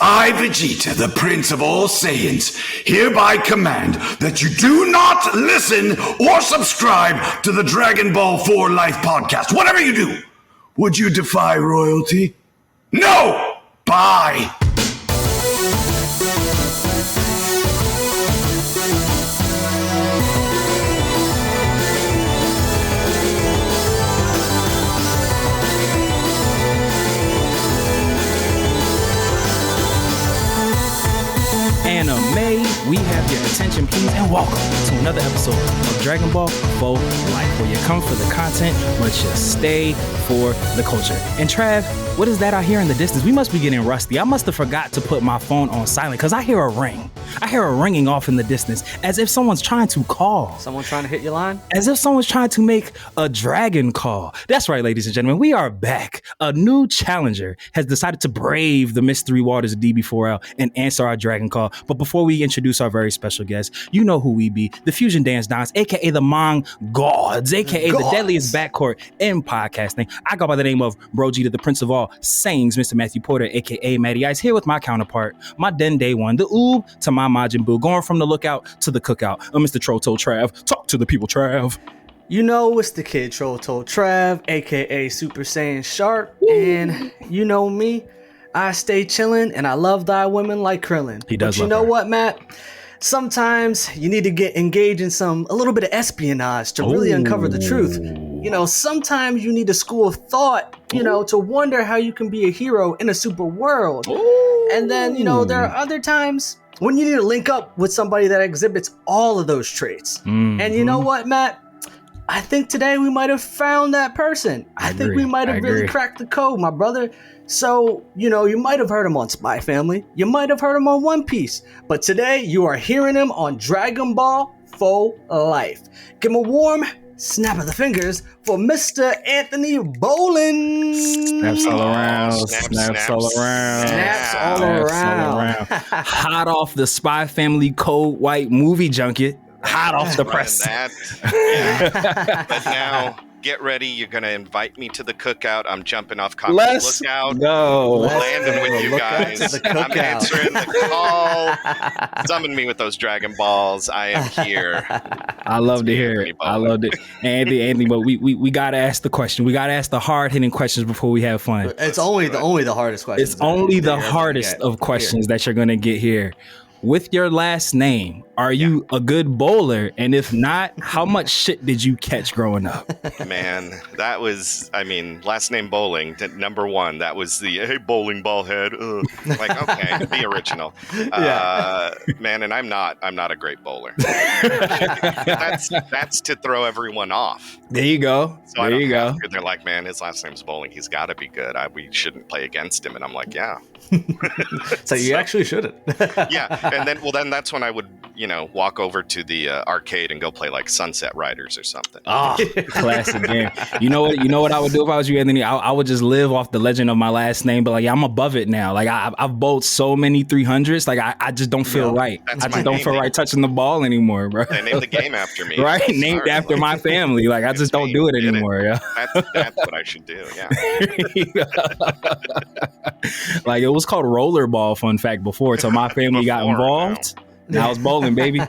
I, Vegeta, the Prince of all Saiyans, hereby command that you do not listen or subscribe to the Dragon Ball 4 Life podcast. Whatever you do, would you defy royalty? No! Bye! Anime, we have your attention please, and welcome to another episode of Dragon Ball 4 Life, where you come for the content but you stay for the culture. And Trav, what is that I hear in the distance? We must be getting rusty. I must have forgot to put my phone on silent because I hear a ring. I hear a ringing off in the distance as if someone's trying to call. Someone trying to hit your line? As if someone's trying to make a dragon call. That's right, ladies and gentlemen, we are back. A new challenger has decided to brave the mystery waters of DB4L and answer our dragon call. But before we introduce our very special guest, you know who we be, the Fusion Dance Dons, aka the Mong Gods, aka the deadliest backcourt in podcasting. I go by the name of Brogita, the Prince of all Sayings, Mr. Matthew Porter, aka Matty Ice, here with my counterpart, my Den Day One, the Oob to my Majin Buu, going from the lookout to the cookout. Mr. Troto Trav, talk to the people, Trav. You know it's the kid Troto Trav, aka Super Saiyan Shark, and you know me, I stay chillin' and I love thy women like Krillin. He does. But you know what, Matt? Sometimes you need to get engaged in a little bit of espionage to really uncover the truth. You know, sometimes you need a school of thought, to wonder how you can be a hero in a super world. And then, there are other times when you need to link up with somebody that exhibits all of those traits. And you know what, Matt? I think today we might have found that person. I think we might have really cracked the code, my brother. So, you might have heard him on Spy Family. You might have heard him on One Piece. But today you are hearing him on Dragon Ball 4 Life. Give him a warm snap of the fingers for Mr. Anthony Bolin. Snaps all around. Snaps all around. Snaps all around. Hot off the Spy Family Code White movie junket. Hot off the press. Yeah. But now, get ready. You're going to invite me to the cookout. I'm jumping off Comedy Lookout. Go. Landing with you guys. I'm answering the call. Summon me with those Dragon Balls. I am here. I love to hear it. I love it. Anthony, but we got to ask the question. We got to ask the hard-hitting questions before we have fun. It's only the hardest questions. It's only the hardest of questions that you're going to get here. With your last name, are you a good bowler? And if not, how much shit did you catch growing up? Man, that was, last name Bowling, number one. That was the, hey, bowling ball head. Like, okay, the original. Man, and I'm not a great bowler. That's to throw everyone off. There you go. So there you go. They're like, man, his last name's Bowling. He's got to be good. We shouldn't play against him. And I'm like, yeah. So you actually shouldn't. Yeah. And then that's when I would, walk over to the arcade and go play like Sunset Riders or something. Oh, classic game. You know what I would do if I was you, Anthony? I would just live off the legend of my last name, but like I'm above it now. Like I've bowled so many 300s, like I just don't feel right. I just don't feel right touching the ball anymore, bro. They named the game after me. Right? Named after my family. Like I just don't do it anymore. Yeah. That's what I should do. Yeah. Like it was called rollerball, fun fact, before till my family got involved. Now it's bowling, baby. The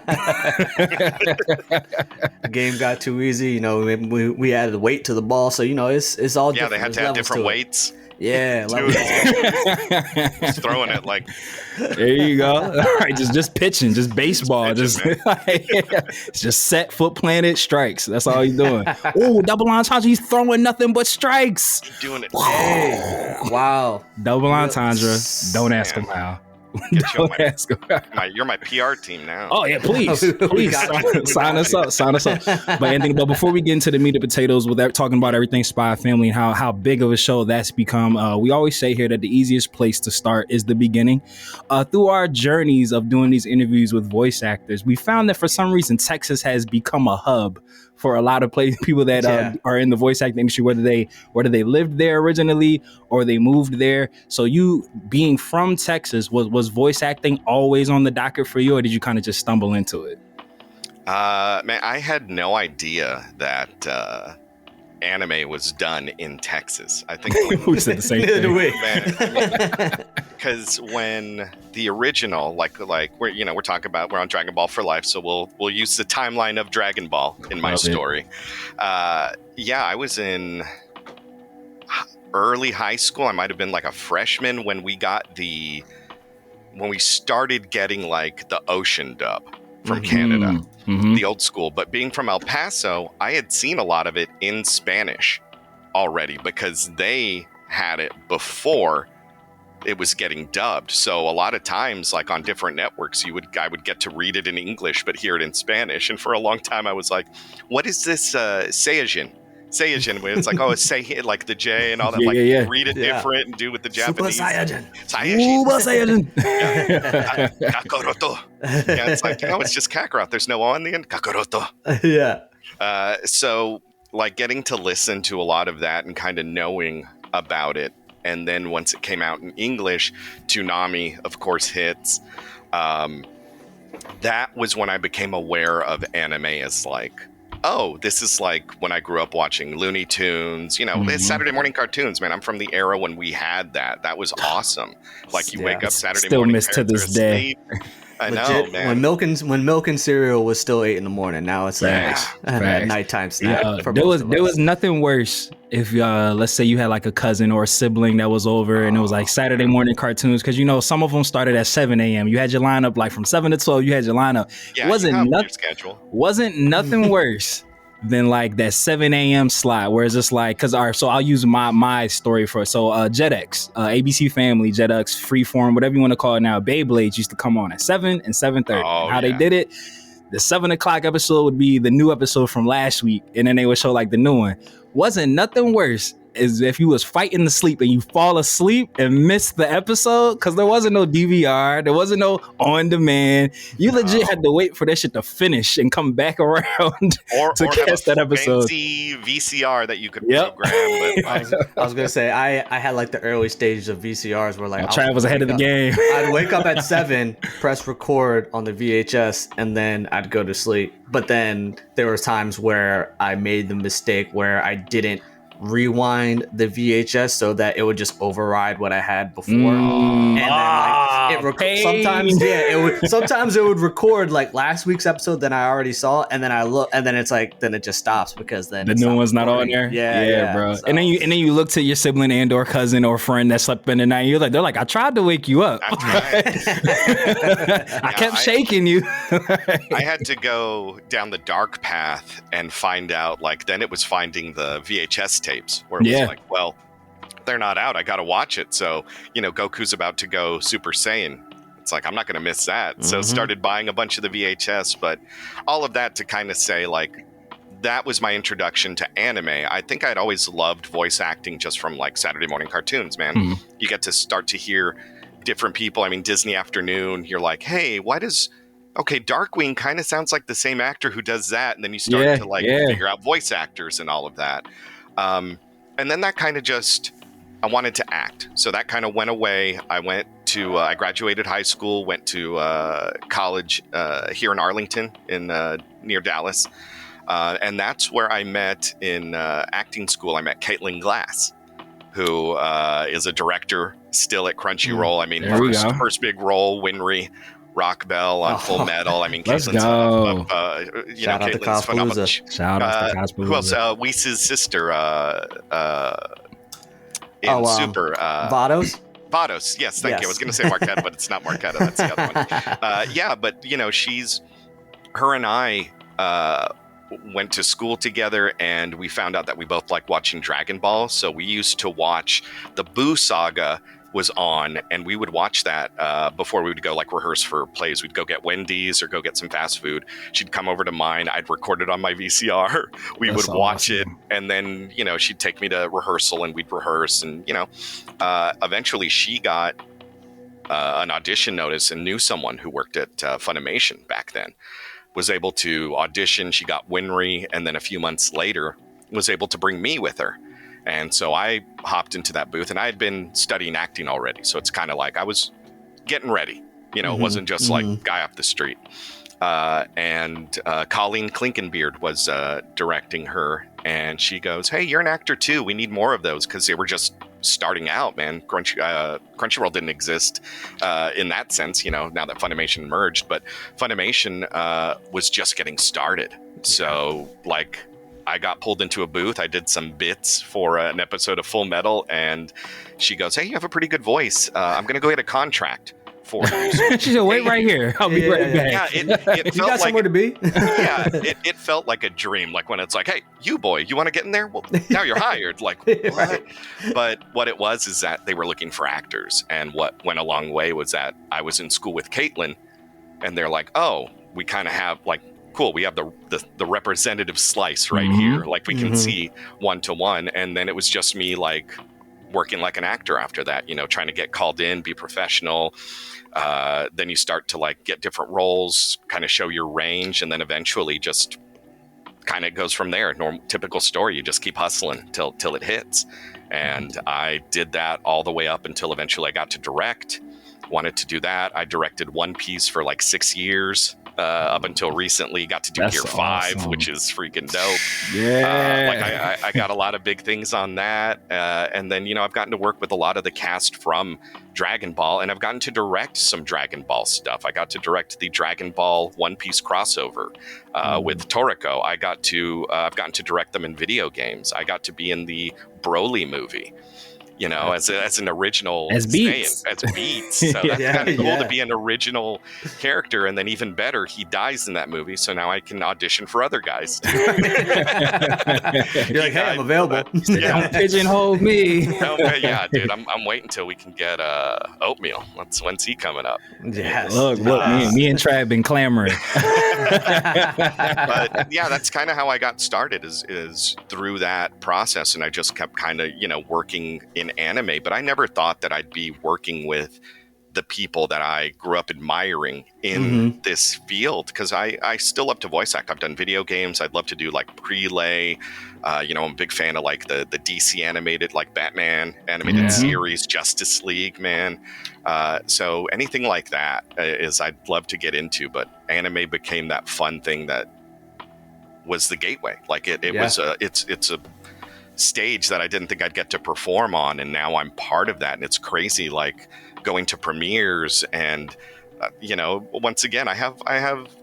game got too easy. We added weight to the ball, so it's all different. Yeah, they had to have different weights. Yeah, just throwing it like. There you go. All right, just pitching, just baseball, just set foot planted strikes. That's all he's doing. Oh, double entendre, he's throwing nothing but strikes. Keep doing it. Hey, wow. Double entendre. Don't ask him how. You're my PR team now. Oh yeah, please sign us up. But before we get into the meat and potatoes with talking about everything Spy Family and how big of a show that's become, we always say here that the easiest place to start is the beginning. Through our journeys of doing these interviews with voice actors, we found that for some reason Texas has become a hub for a lot of people that are in the voice acting industry, whether they lived there originally or they moved there. So you being from Texas, was voice acting always on the docket for you, or did you kind of just stumble into it? Man, I had no idea that anime was done in Texas. I think We said the same thing. Because when the original, like we're talking about, we're on Dragon Ball for Life, so we'll use the timeline of Dragon Ball in my story. I was in early high school. I might have been like a freshman when we started getting like the Ocean dub from Canada, the old school. But being from El Paso, I had seen a lot of it in Spanish already because they had it before it was getting dubbed. So a lot of times, like on different networks, I would get to read it in English but hear it in Spanish. And for a long time, I was like, "What is this Saiyajin?" Where it's like, oh, it's like the J and all that. Read it different and do with the Japanese. Super Saiyajin. Super Saiyan. Kakaroto. Yeah, it's like, it's just Kakarot. There's no O in the end. Kakaroto. Yeah. So like getting to listen to a lot of that and kind of knowing about it. And then once it came out in English, Toonami, of course, hits. That was when I became aware of anime as like, oh, this is like when I grew up watching Looney Tunes, it's Saturday morning cartoons, man. I'm from the era when we had that. That was awesome. Like you wake up Saturday morning. Still miss to this day. I know, man. When milk and cereal was still 8 a.m. Now it's like a nighttime snack. There was nothing worse if let's say you had like a cousin or a sibling that was over and it was like Saturday morning cartoons, because some of them started at 7 a.m. You had your lineup like from 7 to 12. You had your lineup. Yeah, wasn't nothing worse than like that 7 a.m. slot where it's just like, so I'll use my story for it. So Jetix, ABC Family, Jetix, Freeform, whatever you want to call it now, Beyblades used to come on at 7 and 7:30. They did it, the 7 o'clock episode would be the new episode from last week, and then they would show like the new one. Wasn't nothing worse is if you was fighting to sleep and you fall asleep and miss the episode because there wasn't no DVR, there wasn't no on demand. You legit had to wait for that shit to finish and come back around to catch that episode. Fancy VCR that you could program. But I was gonna say I had like the early stages of VCRs where like Trav was ahead of the game. I'd wake up at 7, press record on the VHS, and then I'd go to sleep. But then there was times where I made the mistake where I didn't rewind the VHS so that it would just override what I had before. And then like sometimes it would record like last week's episode that I already saw, and then I look, and then it's like then it just stops because then the new one's not on there. Yeah, bro. So. And then you look to your sibling and or cousin or friend that slept in the night. You're like, they're like, I tried to wake you up. I kept shaking you. I had to go down the dark path and find out. Like then it was finding the VHS tapes where it was like, well, they're not out. I got to watch it. So, Goku's about to go Super Saiyan. It's like, I'm not going to miss that. So started buying a bunch of the VHS, but all of that to kind of say like, that was my introduction to anime. I think I'd always loved voice acting just from like Saturday morning cartoons, man. You get to start to hear different people. I mean, Disney Afternoon, you're like, hey, Darkwing kind of sounds like the same actor who does that. And then you start to figure out voice actors and all of that. And then that kind of just, I wanted to act. So that kind of went away. I graduated high school, went to college here in Arlington near Dallas. And that's where I met in acting school. I met Caitlin Glass, who is a director still at Crunchyroll. I mean, first big role, Winry, Rock Bell on Full Metal. I mean, let's Caitlin's go. Shout out to phenomenal. Shout out to Cosplay. Who else? Whis' sister in Super. Vados? Vados, yes, thank you. I was going to say Marquetta, but it's not Marquetta. That's the other one. But her and I went to school together, and we found out that we both like watching Dragon Ball. So we used to watch the Buu Saga was on, and we would watch that before we would go like rehearse for plays. We'd go get Wendy's or go get some fast food. She'd come over to mine. I'd record it on my VCR. That's would watch it, and then she'd take me to rehearsal, and we'd rehearse. And eventually she got an audition notice and knew someone who worked at Funimation back then. Was able to audition. She got Winry, and then a few months later was able to bring me with her. And so I hopped into that booth, and I had been studying acting already. So it's kind of like I was getting ready. It wasn't just like guy off the street. And Colleen Klinkenbeard was directing her And she goes, "Hey, you're an actor too. We need more of those," because they were just starting out, man. Crunchyroll didn't exist in that sense, now that Funimation merged, but Funimation was just getting started. So like I got pulled into a booth. I did some bits for an episode of Full Metal, and she goes, "Hey, you have a pretty good voice. I'm going to go get a contract for you." She said, "Wait right here. I'll be right back." Yeah, it You felt got somewhere to be? yeah, it felt like a dream. Like when it's like, "Hey, you boy, you want to get in there? Well, now you're hired." Like, what? Right. But what it was is that they were looking for actors, and what went a long way was that I was in school with Caitlin, and they're like, "Oh, we kind of have like." Cool, we have the representative slice right here. Like we can see 1-to-1. And then it was just me like working like an actor after that, trying to get called in, be professional. Then you start to like get different roles, kind of show your range. And then eventually just kind of goes from there. Typical story. You just keep hustling till it hits. And I did that all the way up until eventually I got to direct. Wanted to do that. I directed One Piece for like 6 years. Up until recently, got to do Gear 5, awesome. Which is freaking dope. Yeah. I got a lot of big things on that. And then, I've gotten to work with a lot of the cast from Dragon Ball, and I've gotten to direct some Dragon Ball stuff. I got to direct the Dragon Ball One Piece crossover with Toriko. I've gotten to direct them in video games. I got to be in the Broly movie. As an original as Beats. As Beats. So that's kind of cool to be an original character, and then even better, he dies in that movie. So now I can audition for other guys. You're like, "Hey, I'm available." Don't pigeonhole me. Yeah, dude, I'm waiting till we can get Oatmeal. When's he coming up? Yes. Look, me and Trav been clamoring. But yeah, that's kind of how I got started is through that process, and I just kept kind of working in anime, but I never thought that I'd be working with the people that I grew up admiring in this field, because I still love to voice act. I've done video games. I'd love to do like Prelay. I'm a big fan of like the DC animated, like Batman animated series, Justice League, man. So anything like that is I'd love to get into, but anime became that fun thing that was the gateway. Like it's a stage that I didn't think I'd get to perform on, and now I'm part of that, and it's crazy. Like going to premieres, and once again, I have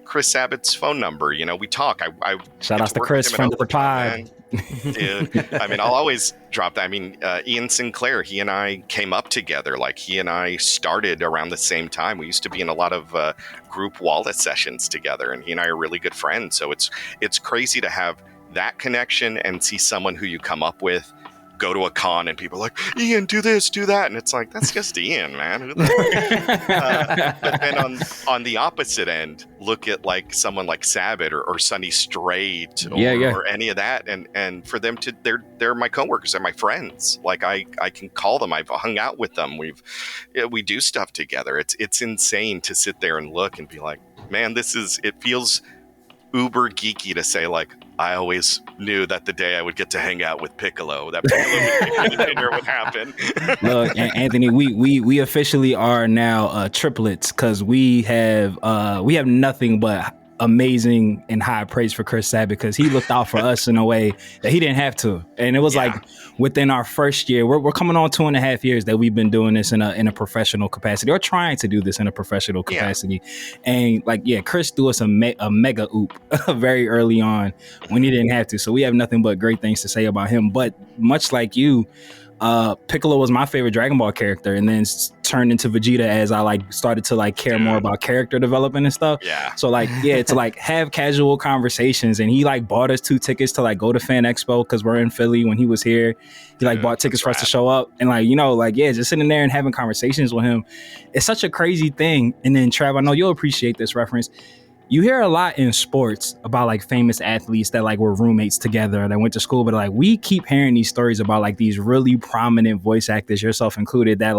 Chris Sabbath's phone number. We talk. I shout out to Chris, friend of the pod. Dude, I'll always drop that. Ian Sinclair, he and I came up together. Like he and I started around the same time. We used to be in a lot of group wallet sessions together, and he and I are really good friends. So it's crazy to have that connection and see someone who you come up with go to a con and people are like, "Ian, do this, do that," and it's like, that's just Ian, man. But then on the opposite end, look at like someone like Sabbath or Sunny Straight or any of that, and for them to they're my coworkers, they're my friends. Like I can call them, I've hung out with them, we do stuff together. It's insane to sit there and look and be like, man, it feels uber geeky to say like, I always knew that the day I would get to hang out with Piccolo, that Piccolo dinner would happen. Look, Anthony, we officially are now triplets, because we have nothing but amazing and high praise for Chris Sabbath, because he looked out for us in a way that he didn't have to. And it was like within our first year, we're coming on 2.5 years that we've been doing this in a professional capacity, or trying to do this in a professional capacity. And like, Chris threw us a mega oop very early on when he didn't have to. So we have nothing but great things to say about him. But much like you, Piccolo was my favorite Dragon Ball character, and then turned into Vegeta as I started to care more about character development and stuff. Yeah. So to have casual conversations, and he bought us 2 tickets to go to Fan Expo, because we're in Philly when he was here. He bought tickets for us to show up, and just sitting there and having conversations with him. It's such a crazy thing. And then Trav, I know you'll appreciate this reference. You hear a lot in sports about famous athletes that were roommates together, that went to school, but we keep hearing these stories about these really prominent voice actors, yourself included, that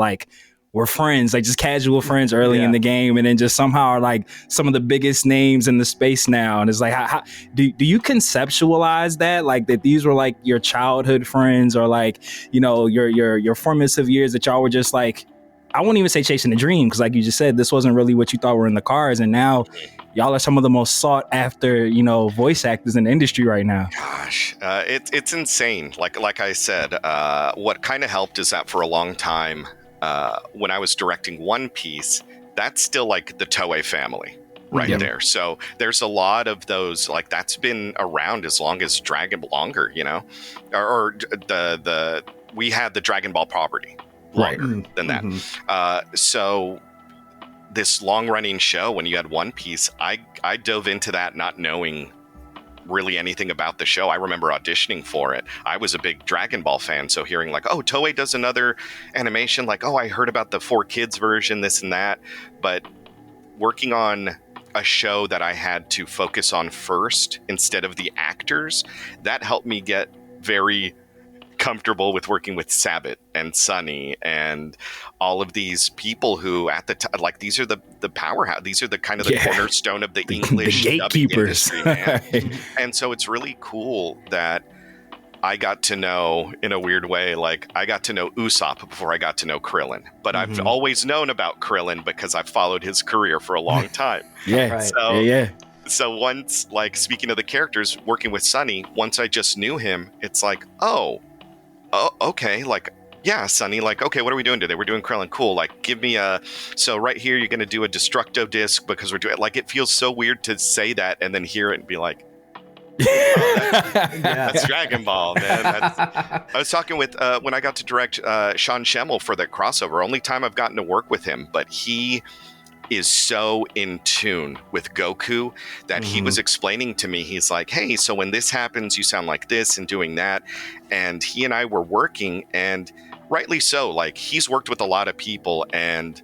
were friends, just casual friends early in the game, and then just somehow are some of the biggest names in the space now. And it's how do you conceptualize that, that these were your childhood friends, or your formative years, that y'all were just I wouldn't even say chasing the dream, because like you just said, this wasn't really what you thought were in the cards, and now y'all are some of the most sought after, voice actors in the industry right now. Gosh, it's insane. Like I said, what kind of helped is that for a long time, when I was directing One Piece, that's still like the Toei family right there. So there's a lot of those, like that's been around as long as Dragon, longer, or we had the Dragon Ball property longer than that. So this long running show, when you had One Piece, I dove into that not knowing really anything about the show. I remember auditioning for it. I was a big Dragon Ball fan, so hearing like, oh, Toei does another animation, like, oh, I heard about the 4Kids version, this and that. But working on a show that I had to focus on first instead of the actors, that helped me get very comfortable with working with Sabbath and Sunny and all of these people who at the time, like, these are the powerhouse, these are the kind of the cornerstone of the English gatekeepers industry, man. And so it's really cool that I got to know, in a weird way, like I got to know Usopp before I got to know Krillin. But I've always known about Krillin because I've followed his career for a long time. So once, like, speaking of the characters, working with Sunny, once I just knew him, it's like, oh, okay, like, yeah, Sunny, like, okay, what are we doing today? We're doing Krillin, cool. Like, give me so right here, you're going to do a Destructo disc because we're doing, like, it feels so weird to say that and then hear it and be like, that's Dragon Ball, man. I was talking with, when I got to direct Sean Schemmel for that crossover, only time I've gotten to work with him, but he is so in tune with Goku that he was explaining to me, he's like, hey, so when this happens, you sound like this and doing that. And he and I were working, and rightly so, like, he's worked with a lot of people, and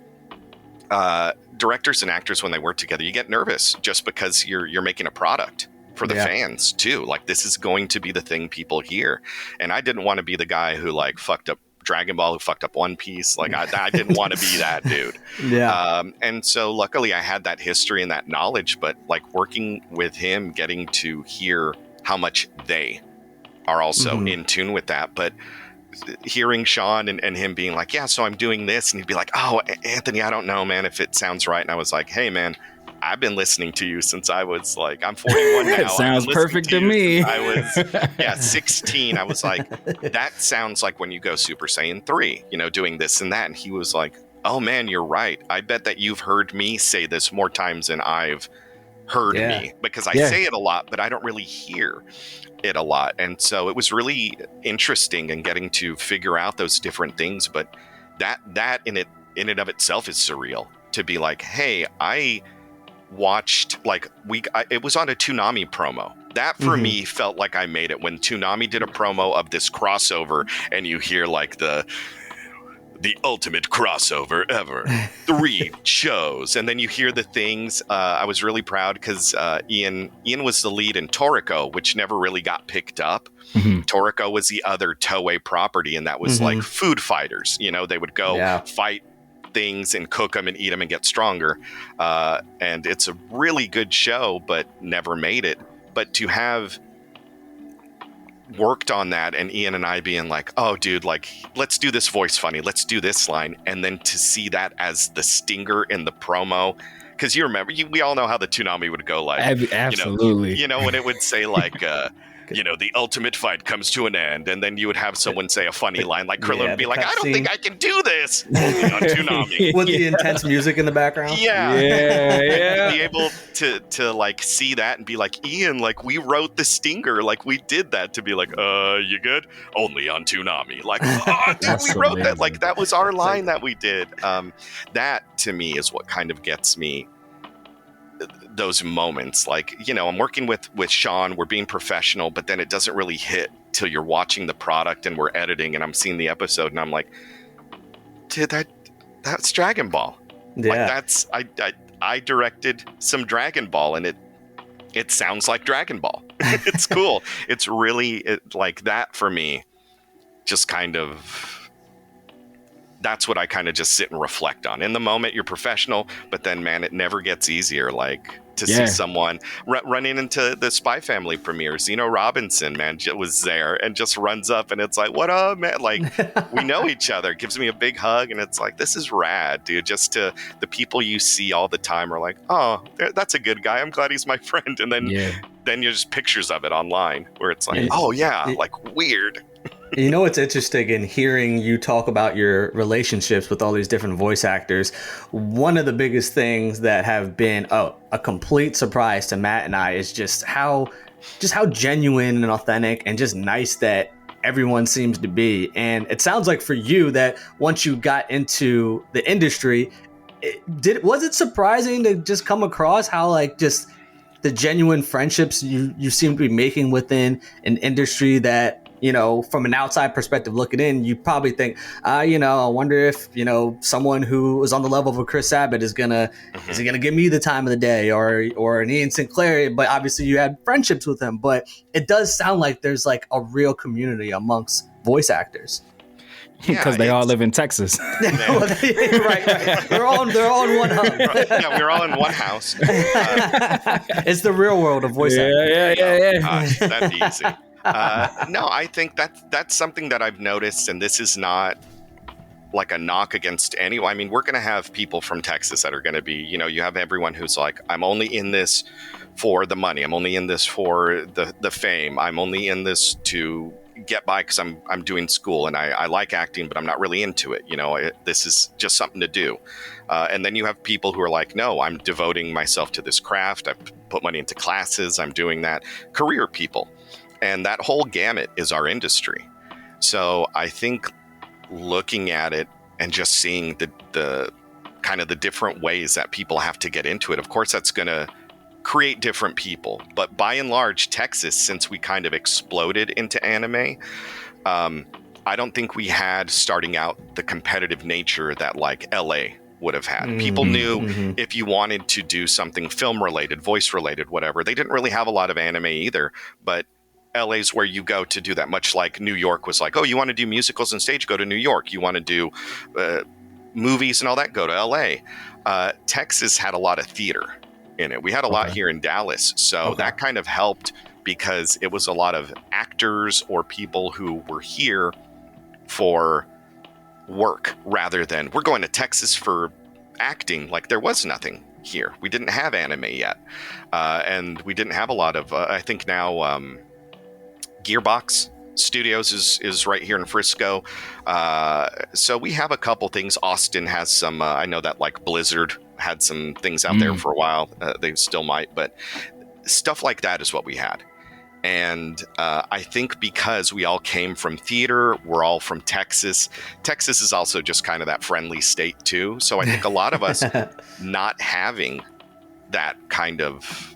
directors and actors, when they work together, you get nervous just because you're making a product for the fans too. Like, this is going to be the thing people hear. And I didn't want to be the guy who like fucked up Dragon Ball, who fucked up One Piece. Like, I didn't want to be that dude. And so luckily I had that history and that knowledge, but like working with him, getting to hear how much they are also in tune with that. But hearing Sean and him being like, yeah, so I'm doing this, and he'd be like, oh, Anthony, I don't know, man, if it sounds right. And I was like, hey, man, I've been listening to you since I was like, I'm 41 now. It sounds perfect to me. I was 16. I was like, that sounds like when you go Super Saiyan 3, doing this and that. And he was like, oh man, you're right. I bet that you've heard me say this more times than I've heard me, because I say it a lot, but I don't really hear it a lot. And so it was really interesting and getting to figure out those different things. But that in and of itself is surreal, to be like, hey, I watched, like, it was on a Toonami promo. That for me felt like I made it when Toonami did a promo of this crossover, and you hear like the ultimate crossover ever, 3 shows, and then you hear the things. I was really proud because Ian was the lead in Toriko, which never really got picked up. Toriko was the other Toei property, and that was like food fighters. They would go fight things and cook them and eat them and get stronger. And it's a really good show, but never made it. But to have worked on that, and Ian and I being like, oh, dude, like, let's do this voice funny, let's do this line, and then to see that as the stinger in the promo, because you remember, we all know how the Toonami would go, like, absolutely, when it would say like, the ultimate fight comes to an end, and then you would have someone say a funny line, like Krillin would be like, I don't think I can do this, only on Toonami. With the intense music in the background. Be able to like see that and be like, Ian, like, we wrote the stinger, like, we did that, to be like, you good? Only on Toonami. Like, oh, dude, we wrote that. Like, that was our line that we did. That to me is what kind of gets me those moments. Like, I'm working with Sean, we're being professional, but then it doesn't really hit till you're watching the product and we're editing and I'm seeing the episode and I'm like, dude, that's Dragon Ball. Like, that's I directed some Dragon Ball, and it sounds like Dragon Ball. It's cool. It's really like that for me. Just kind of that's what I kind of just sit and reflect on. In the moment, you're professional, but then, man, it never gets easier. Like to see someone running into the Spy Family premiere. Zeno Robinson, man, was there and just runs up and it's like, what up, man? Like, we know each other, gives me a big hug. And it's like, this is rad, dude. Just to the people you see all the time are like, oh, that's a good guy. I'm glad he's my friend. And then you're just pictures of it online where it's like, oh, yeah, like weird. You know, it's interesting in hearing you talk about your relationships with all these different voice actors. One of the biggest things that have been a complete surprise to Matt and I is just how genuine and authentic and just nice that everyone seems to be. And it sounds like for you that once you got into the industry, was it surprising to just come across how like just the genuine friendships you seem to be making within an industry that, you know, from an outside perspective looking in, you probably think, I wonder if, someone who was on the level of a Chris Sabat is he gonna give me the time of the day or an Ian Sinclair, but obviously you had friendships with him. But it does sound like there's like a real community amongst voice actors. Because they all live in Texas. Right. They're all in one hub. Yeah, we're all in one house. It's the real world of voice acting. Yeah. Gosh, that'd be easy. No, I think that's something that I've noticed, and this is not like a knock against anyone. I mean, we're going to have people from Texas that are going to be, you have everyone who's like, I'm only in this for the money. I'm only in this for the fame. I'm only in this to get by because I'm doing school and I like acting, but I'm not really into it. This is just something to do. And then you have people who are like, no, I'm devoting myself to this craft. I've put money into classes. I'm doing that. Career people. And that whole gamut is our industry. So I think looking at it and just seeing the kind of the different ways that people have to get into it, of course, that's going to create different people. But by and large, Texas, since we kind of exploded into anime, I don't think we had starting out the competitive nature that like LA would have had. People knew if you wanted to do something film related, voice related, whatever, they didn't really have a lot of anime either, but LA's where you go to do that, much like New York was like, oh, you want to do musicals and stage, go to New York. You want to do movies and all that, go to LA. Texas had a lot of theater in it. We had a lot here in Dallas. So that kind of helped because it was a lot of actors or people who were here for work rather than we're going to Texas for acting. Like there was nothing here. We didn't have anime yet. And we didn't have a lot of, I think now, Gearbox Studios is right here in Frisco. So we have a couple things. Austin has some, I know that like Blizzard had some things out there for a while. They still might, but stuff like that is what we had. And I think because we all came from theater, we're all from Texas. Texas is also just kind of that friendly state too. So I think a lot of us not having that kind of,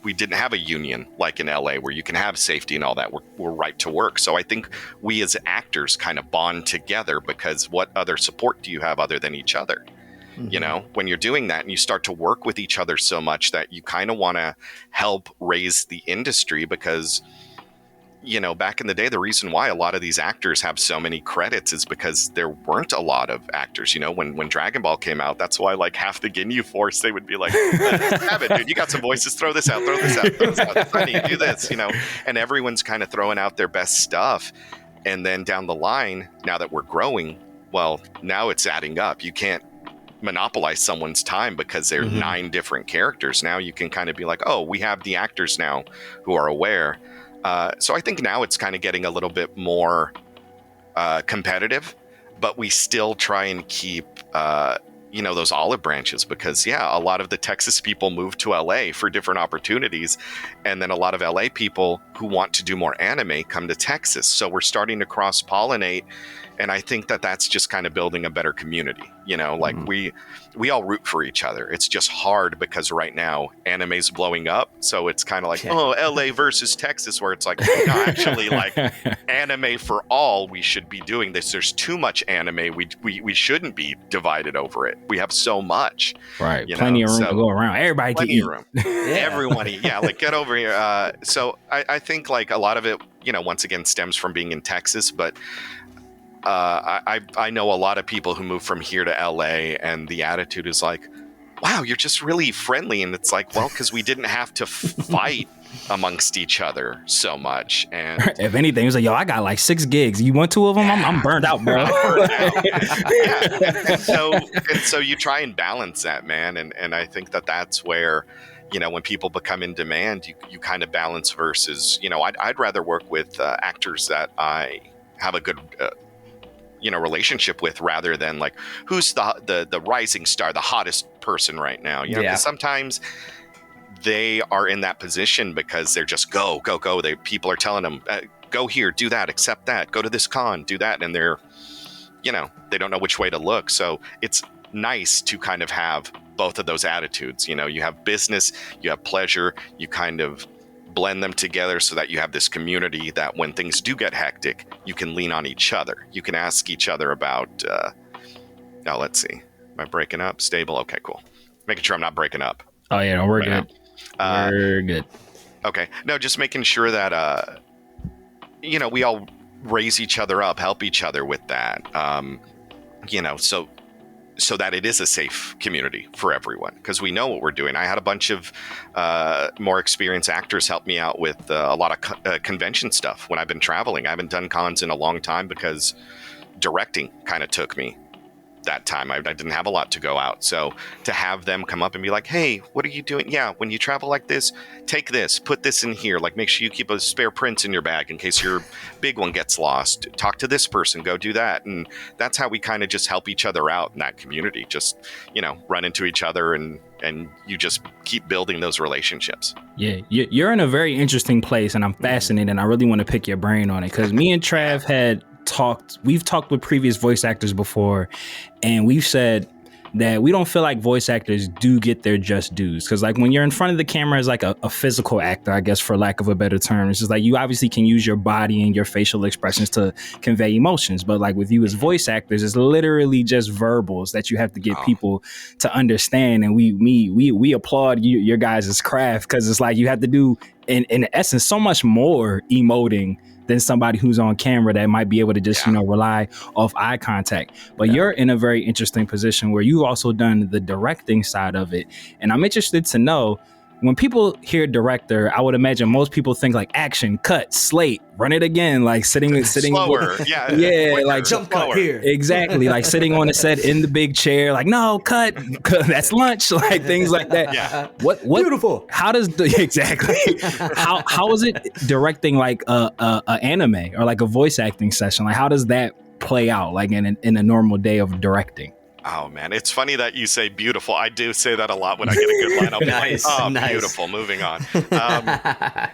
we didn't have a union like in LA where you can have safety and all that. We're right to work. So I think we as actors kind of bond together because what other support do you have other than each other? When you're doing that and you start to work with each other so much that you kind of want to help raise the industry because, back in the day, the reason why a lot of these actors have so many credits is because there weren't a lot of actors. When Dragon Ball came out, that's why like half the Ginyu Force, they would be like, have it, dude, you got some voices, throw this out, funny, do this, and everyone's kind of throwing out their best stuff. And then down the line, now that we're growing, well, now it's adding up. You can't monopolize someone's time because there are 9 different characters. Now you can kind of be like, oh, we have the actors now who are aware. So I think now it's kind of getting a little bit more competitive, but we still try and keep, those olive branches because, a lot of the Texas people move to LA for different opportunities. And then a lot of LA people who want to do more anime come to Texas. So we're starting to cross-pollinate. And I think that that's just kind of building a better community. Like we all root for each other. It's just hard because right now anime's blowing up. So it's kind of like, oh, LA versus Texas, where it's like, no, actually like anime for all, we should be doing this. There's too much anime. We shouldn't be divided over it. We have so much. Right. Plenty of room to go around. Everybody can eat. Room. Everyone eat. Yeah. Like get over here. So I think like a lot of it, once again stems from being in Texas, but I know a lot of people who move from here to LA, and the attitude is like, wow, you're just really friendly. And it's like, well, because we didn't have to fight amongst each other so much. And if anything, it's like, yo, I got like 6 gigs. You want 2 of them? I'm burned out, bro. And so you try and balance that, man. And I think that's where, when people become in demand, you kind of balance versus, I'd rather work with actors that I have a good relationship with, rather than like who's the rising star, the hottest person right now. Because sometimes they are in that position because they're just go. People are telling them, go here, do that, accept that, go to this con, do that, and they're, they don't know which way to look. So it's nice to kind of have both of those attitudes. You have business, you have pleasure, you kind of blend them together so that you have this community that when things do get hectic, you can lean on each other. You can ask each other about, let's see, am I breaking up? Stable? Okay, cool. Making sure I'm not breaking up. Oh, yeah, no, we're good. We're good. Okay. No, just making sure that, we all raise each other up, help each other with that, so that it is a safe community for everyone, because we know what we're doing. I had a bunch of more experienced actors help me out with a lot of convention stuff when I've been traveling. I haven't done cons in a long time because directing kind of took me that time. I didn't have a lot to go out. So to have them come up and be like, hey, what are you doing? Yeah, when you travel like this, take this, put this in here. Like, make sure you keep a spare print in your bag in case your big one gets lost. Talk to this person, go do that. And that's how we kind of just help each other out in that community. Just, run into each other and you just keep building those relationships. Yeah, you're in a very interesting place, and I'm fascinated, and I really want to pick your brain on it, because me and Trav we've talked with previous voice actors before, and we've said that we don't feel like voice actors do get their just dues, because like when you're in front of the camera as like a physical actor, I guess, for lack of a better term, it's just like you obviously can use your body and your facial expressions to convey emotions, but like with you as voice actors, it's literally just verbals that you have to get people to understand. And we applaud your guys' craft, because it's like you have to do in essence so much more emoting than somebody who's on camera that might be able to just, rely off eye contact. But you're in a very interesting position where you've also done the directing side of it. And I'm interested to know, when people hear director, I would imagine most people think like action, cut, slate, run it again, like sitting slower, quicker, like jump cut here, exactly, like sitting on the set in the big chair, like no cut, that's lunch, like things like that. Yeah. What beautiful? How does exactly how is it directing like a anime or like a voice acting session? Like how does that play out like in a normal day of directing? Oh, man, it's funny that you say beautiful. I do say that a lot when I get a good line. I'll be nice, like, oh, nice. Beautiful, moving on.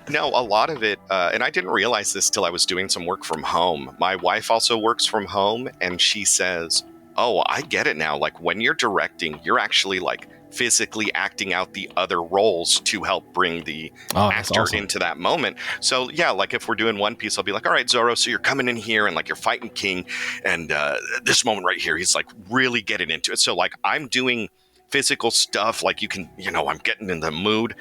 No, a lot of it, and I didn't realize this till I was doing some work from home. My wife also works from home, and she says, oh, I get it now. Like when you're directing, you're actually like physically acting out the other roles to help bring the actor into that moment. So yeah, like if we're doing One Piece, I'll be like, all right, Zoro, so you're coming in here and like you're fighting King, and this moment right here, he's like really getting into it. So like I'm doing physical stuff, like you can, I'm getting in the mood.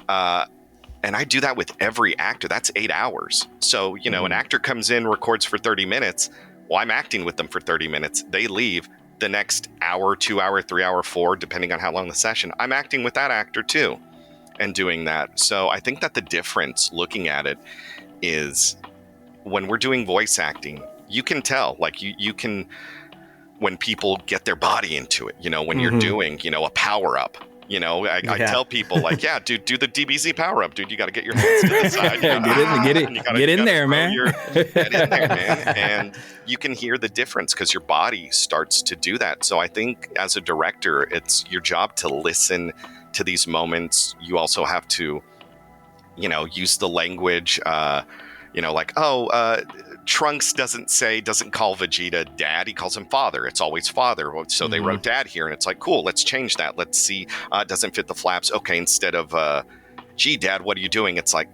And I do that with every actor. That's 8 hours. So, an actor comes in, records for 30 minutes. Well, I'm acting with them for 30 minutes. They leave. The next hour, 2 hour, 3 hour, 4, depending on how long the session, I'm acting with that actor too and doing that. So I think that the difference looking at it is when we're doing voice acting, you can tell, like you can, when people get their body into it, when you're doing, a power up. I tell people like, yeah, dude, do the DBZ power up, dude. You got to get your hands to the side. Get in there, man. Get in there, man. And you can hear the difference because your body starts to do that. So I think as a director, it's your job to listen to these moments. You also have to, use the language, Trunks doesn't call Vegeta dad. He calls him father. It's always father. So they wrote dad here, and it's like, cool, let's change that. Let's see. It doesn't fit the flaps. Okay, instead of, gee, dad, what are you doing? It's like,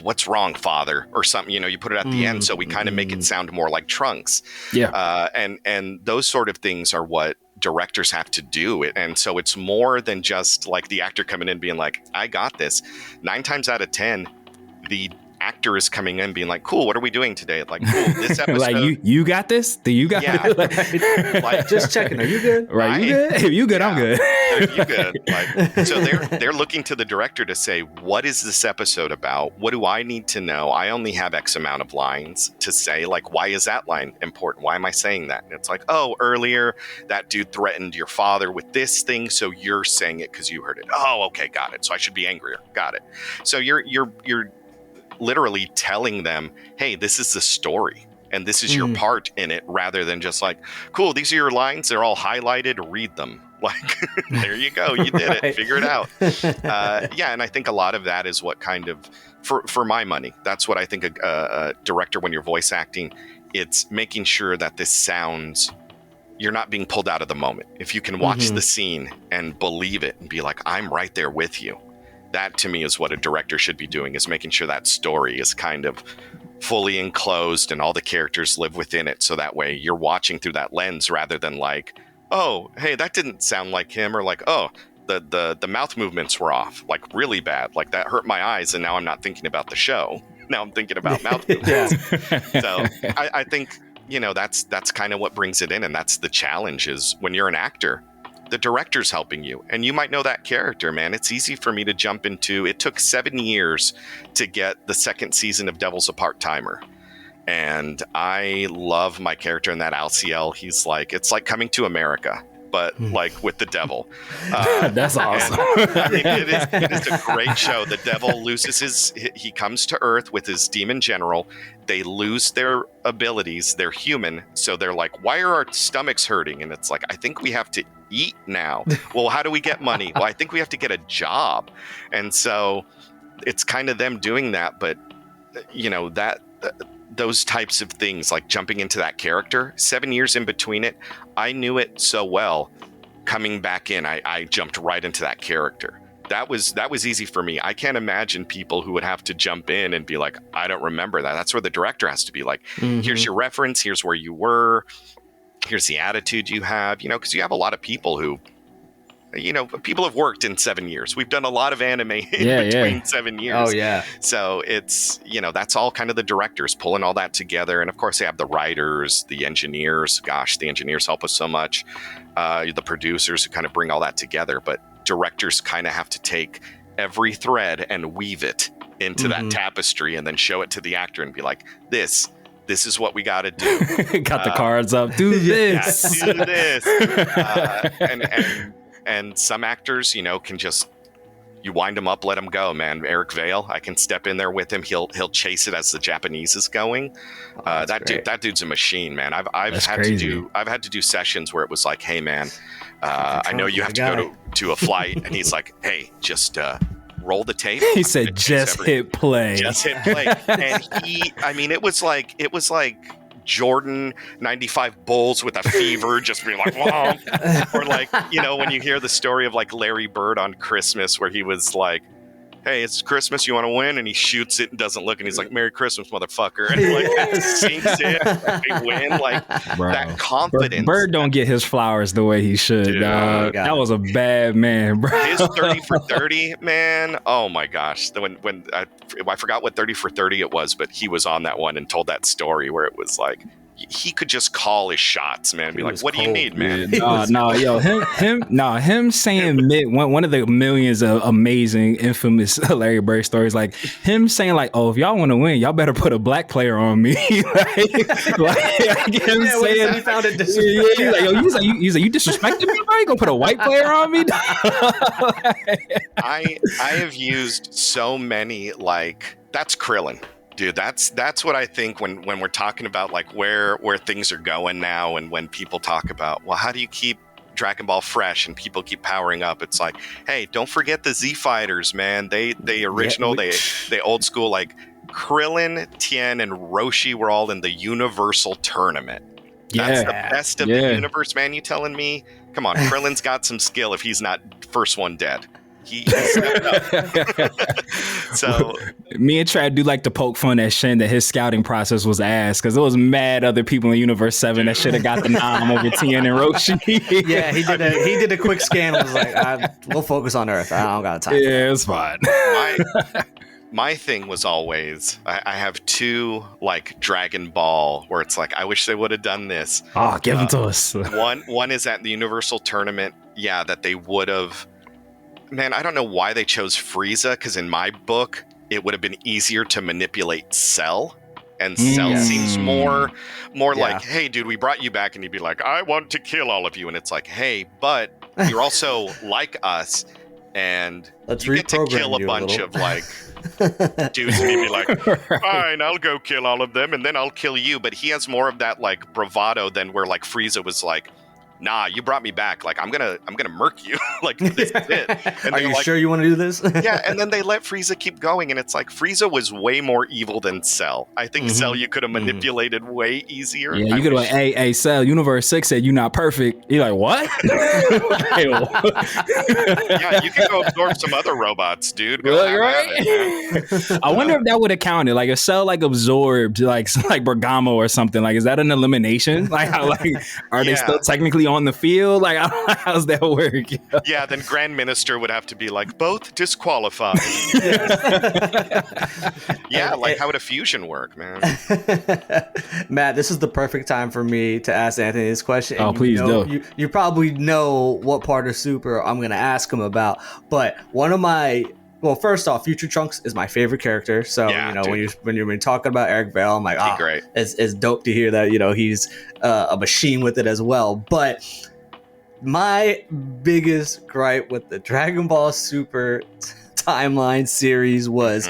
what's wrong, father? Or something, you put it at the end. So we kind of make it sound more like Trunks. Yeah. And those sort of things are what directors have to do. And so it's more than just like the actor coming in being like, I got this. 9 times out of 10, the actor is coming in being like, cool, what are we doing today? Like, cool, this episode. Like, you got this? Do you got it? Like, just checking. Are you good? Right. You good? If you good, I'm good. If you good. Like, so they're looking to the director to say, what is this episode about? What do I need to know? I only have X amount of lines to say. Like, why is that line important? Why am I saying that? And it's like, oh, earlier that dude threatened your father with this thing, so you're saying it because you heard it. Oh, okay, got it. So I should be angrier. Got it. So you're literally telling them, hey, this is the story and this is your part in it, rather than just like, cool, these are your lines, they're all highlighted, read them. Like, there you go, you did it, figure it out. And I think a lot of that is what kind of, for my money, that's what I think a director, when you're voice acting, it's making sure that this sounds, you're not being pulled out of the moment. If you can watch the scene and believe it and be like, I'm right there with you, that to me is what a director should be doing, is making sure that story is kind of fully enclosed and all the characters live within it. So that way you're watching through that lens, rather than like, oh, hey, that didn't sound like him, or like, oh, the mouth movements were off, like really bad, like that hurt my eyes, and now I'm not thinking about the show. Now I'm thinking about mouth movements. So I think, that's kind of what brings it in, and that's the challenge, is when you're an actor, the director's helping you, and you might know that character, man. It's easy for me to jump into, it took 7 years to get the second season of Devil's a Part-Timer. And I love my character in that, Alciel. He's like, it's like Coming to America, but like with the devil. That's awesome. I mean, it is a great show. The devil loses he comes to Earth with his demon general. They lose their abilities. They're human. So they're like, why are our stomachs hurting? And it's like, I think we have to eat now. Well, how do we get money? Well, I think we have to get a job. And so it's kind of them doing that. But, those types of things, like jumping into that character, 7 years in between it, I knew it so well. Coming back in, I jumped right into that character. That was easy for me. I can't imagine people who would have to jump in and be like, I don't remember that. That's where the director has to be like, here's your reference, here's where you were, here's the attitude you have, because you have a lot of people who, people have worked in 7 years. We've done a lot of anime in between 7 years. Oh, yeah. So it's, that's all kind of the directors pulling all that together. And of course, they have the writers, the engineers. Gosh, the engineers help us so much. The producers who kind of bring all that together. But directors kind of have to take every thread and weave it into that tapestry, and then show it to the actor and be like, this is what we got to do. Got the cards up. Do this. Yeah, do this. And some actors, can just, you wind them up, let them go, man. Eric Vale, I can step in there with him. He'll chase it as the Japanese is going. That dude's a machine, man. I've had to do sessions where it was like, hey, man, I know you have to go to a flight, and he's like, hey, just roll the tape. He said, just hit play. Just hit play. And it was like Jordan 95 Bulls with a fever, just being like, whoa. Or like, when you hear the story of like Larry Bird on Christmas, where he was like, hey, it's Christmas, you want to win? And he shoots it and doesn't look, and he's like, Merry Christmas, motherfucker. And like sinks it, they win. Like, bro, that confidence. Bird don't get his flowers the way he should. Dude, that was a bad man, bro. His 30 for 30, man. Oh my gosh. When I forgot what 30 for 30 it was, but he was on that one and told that story where it was like, he could just call his shots, man. Be like, what do you need, man? Him saying one of the millions of amazing, infamous Larry Bird stories, like him saying like, oh, if y'all want to win, y'all better put a black player on me. He found it disrespectful. He's like, you disrespecting me, bro? You gonna put a white player on me? I have used so many, like, that's Krillin. Dude, that's what I think when we're talking about like where things are going now, and when people talk about, well, how do you keep Dragon Ball fresh and people keep powering up? It's like, hey, don't forget the Z Fighters, man. They original, they old school, like Krillin, Tien, and Roshi were all in the Universal Tournament. That's the best of the universe, man. You telling me? Come on, Krillin's got some skill if he's not first one dead. He stepped up. So me and Trad do like to poke fun at Shin that his scouting process was ass, because there was mad other people in Universe 7 that should have got the nom over Tien and Roshi. Yeah, he did a quick scan and was like, we'll focus on Earth. I don't got time. Yeah, it's fine. my thing was always, I have two like Dragon Ball where it's like, I wish they would have done this. Oh, give them to us. One is at the Universal Tournament. Yeah, that they would have. Man, I don't know why they chose Frieza, because in my book, it would have been easier to manipulate Cell. And Cell seems more like, hey, dude, we brought you back. And he'd be like, I want to kill all of you. And it's like, hey, but you're also like us. And you get to kill a bunch of like dudes. And he'd be like, fine, I'll go kill all of them. And then I'll kill you. But he has more of that like bravado than where like Frieza was like, nah, you brought me back. Like, I'm gonna murk you. Like, this is it. And are you sure you want to do this? Yeah, and then they let Frieza keep going, and it's like Frieza was way more evil than Cell. I think Cell you could have manipulated way easier. Yeah, you could have like, hey, Cell, Universe 6 said you're not perfect. You're like, what? Yeah, you can go absorb some other robots, dude. Go right? I wonder if that would have counted. Like, if Cell like absorbed like Bergamo or something, like, is that an elimination? Like, are they still technically on the field? Like, how's that work? Yeah, then Grand Minister would have to be like, both disqualified. Yeah, like how would a fusion work, man? Matt, this is the perfect time for me to ask Anthony this question. Oh, please do. You probably know what part of Super I'm going to ask him about, but well, first off, Future Trunks is my favorite character. So, when you're talking about Eric Bell, I'm like, great. It's dope to hear that, he's a machine with it as well. But my biggest gripe with the Dragon Ball Super timeline series was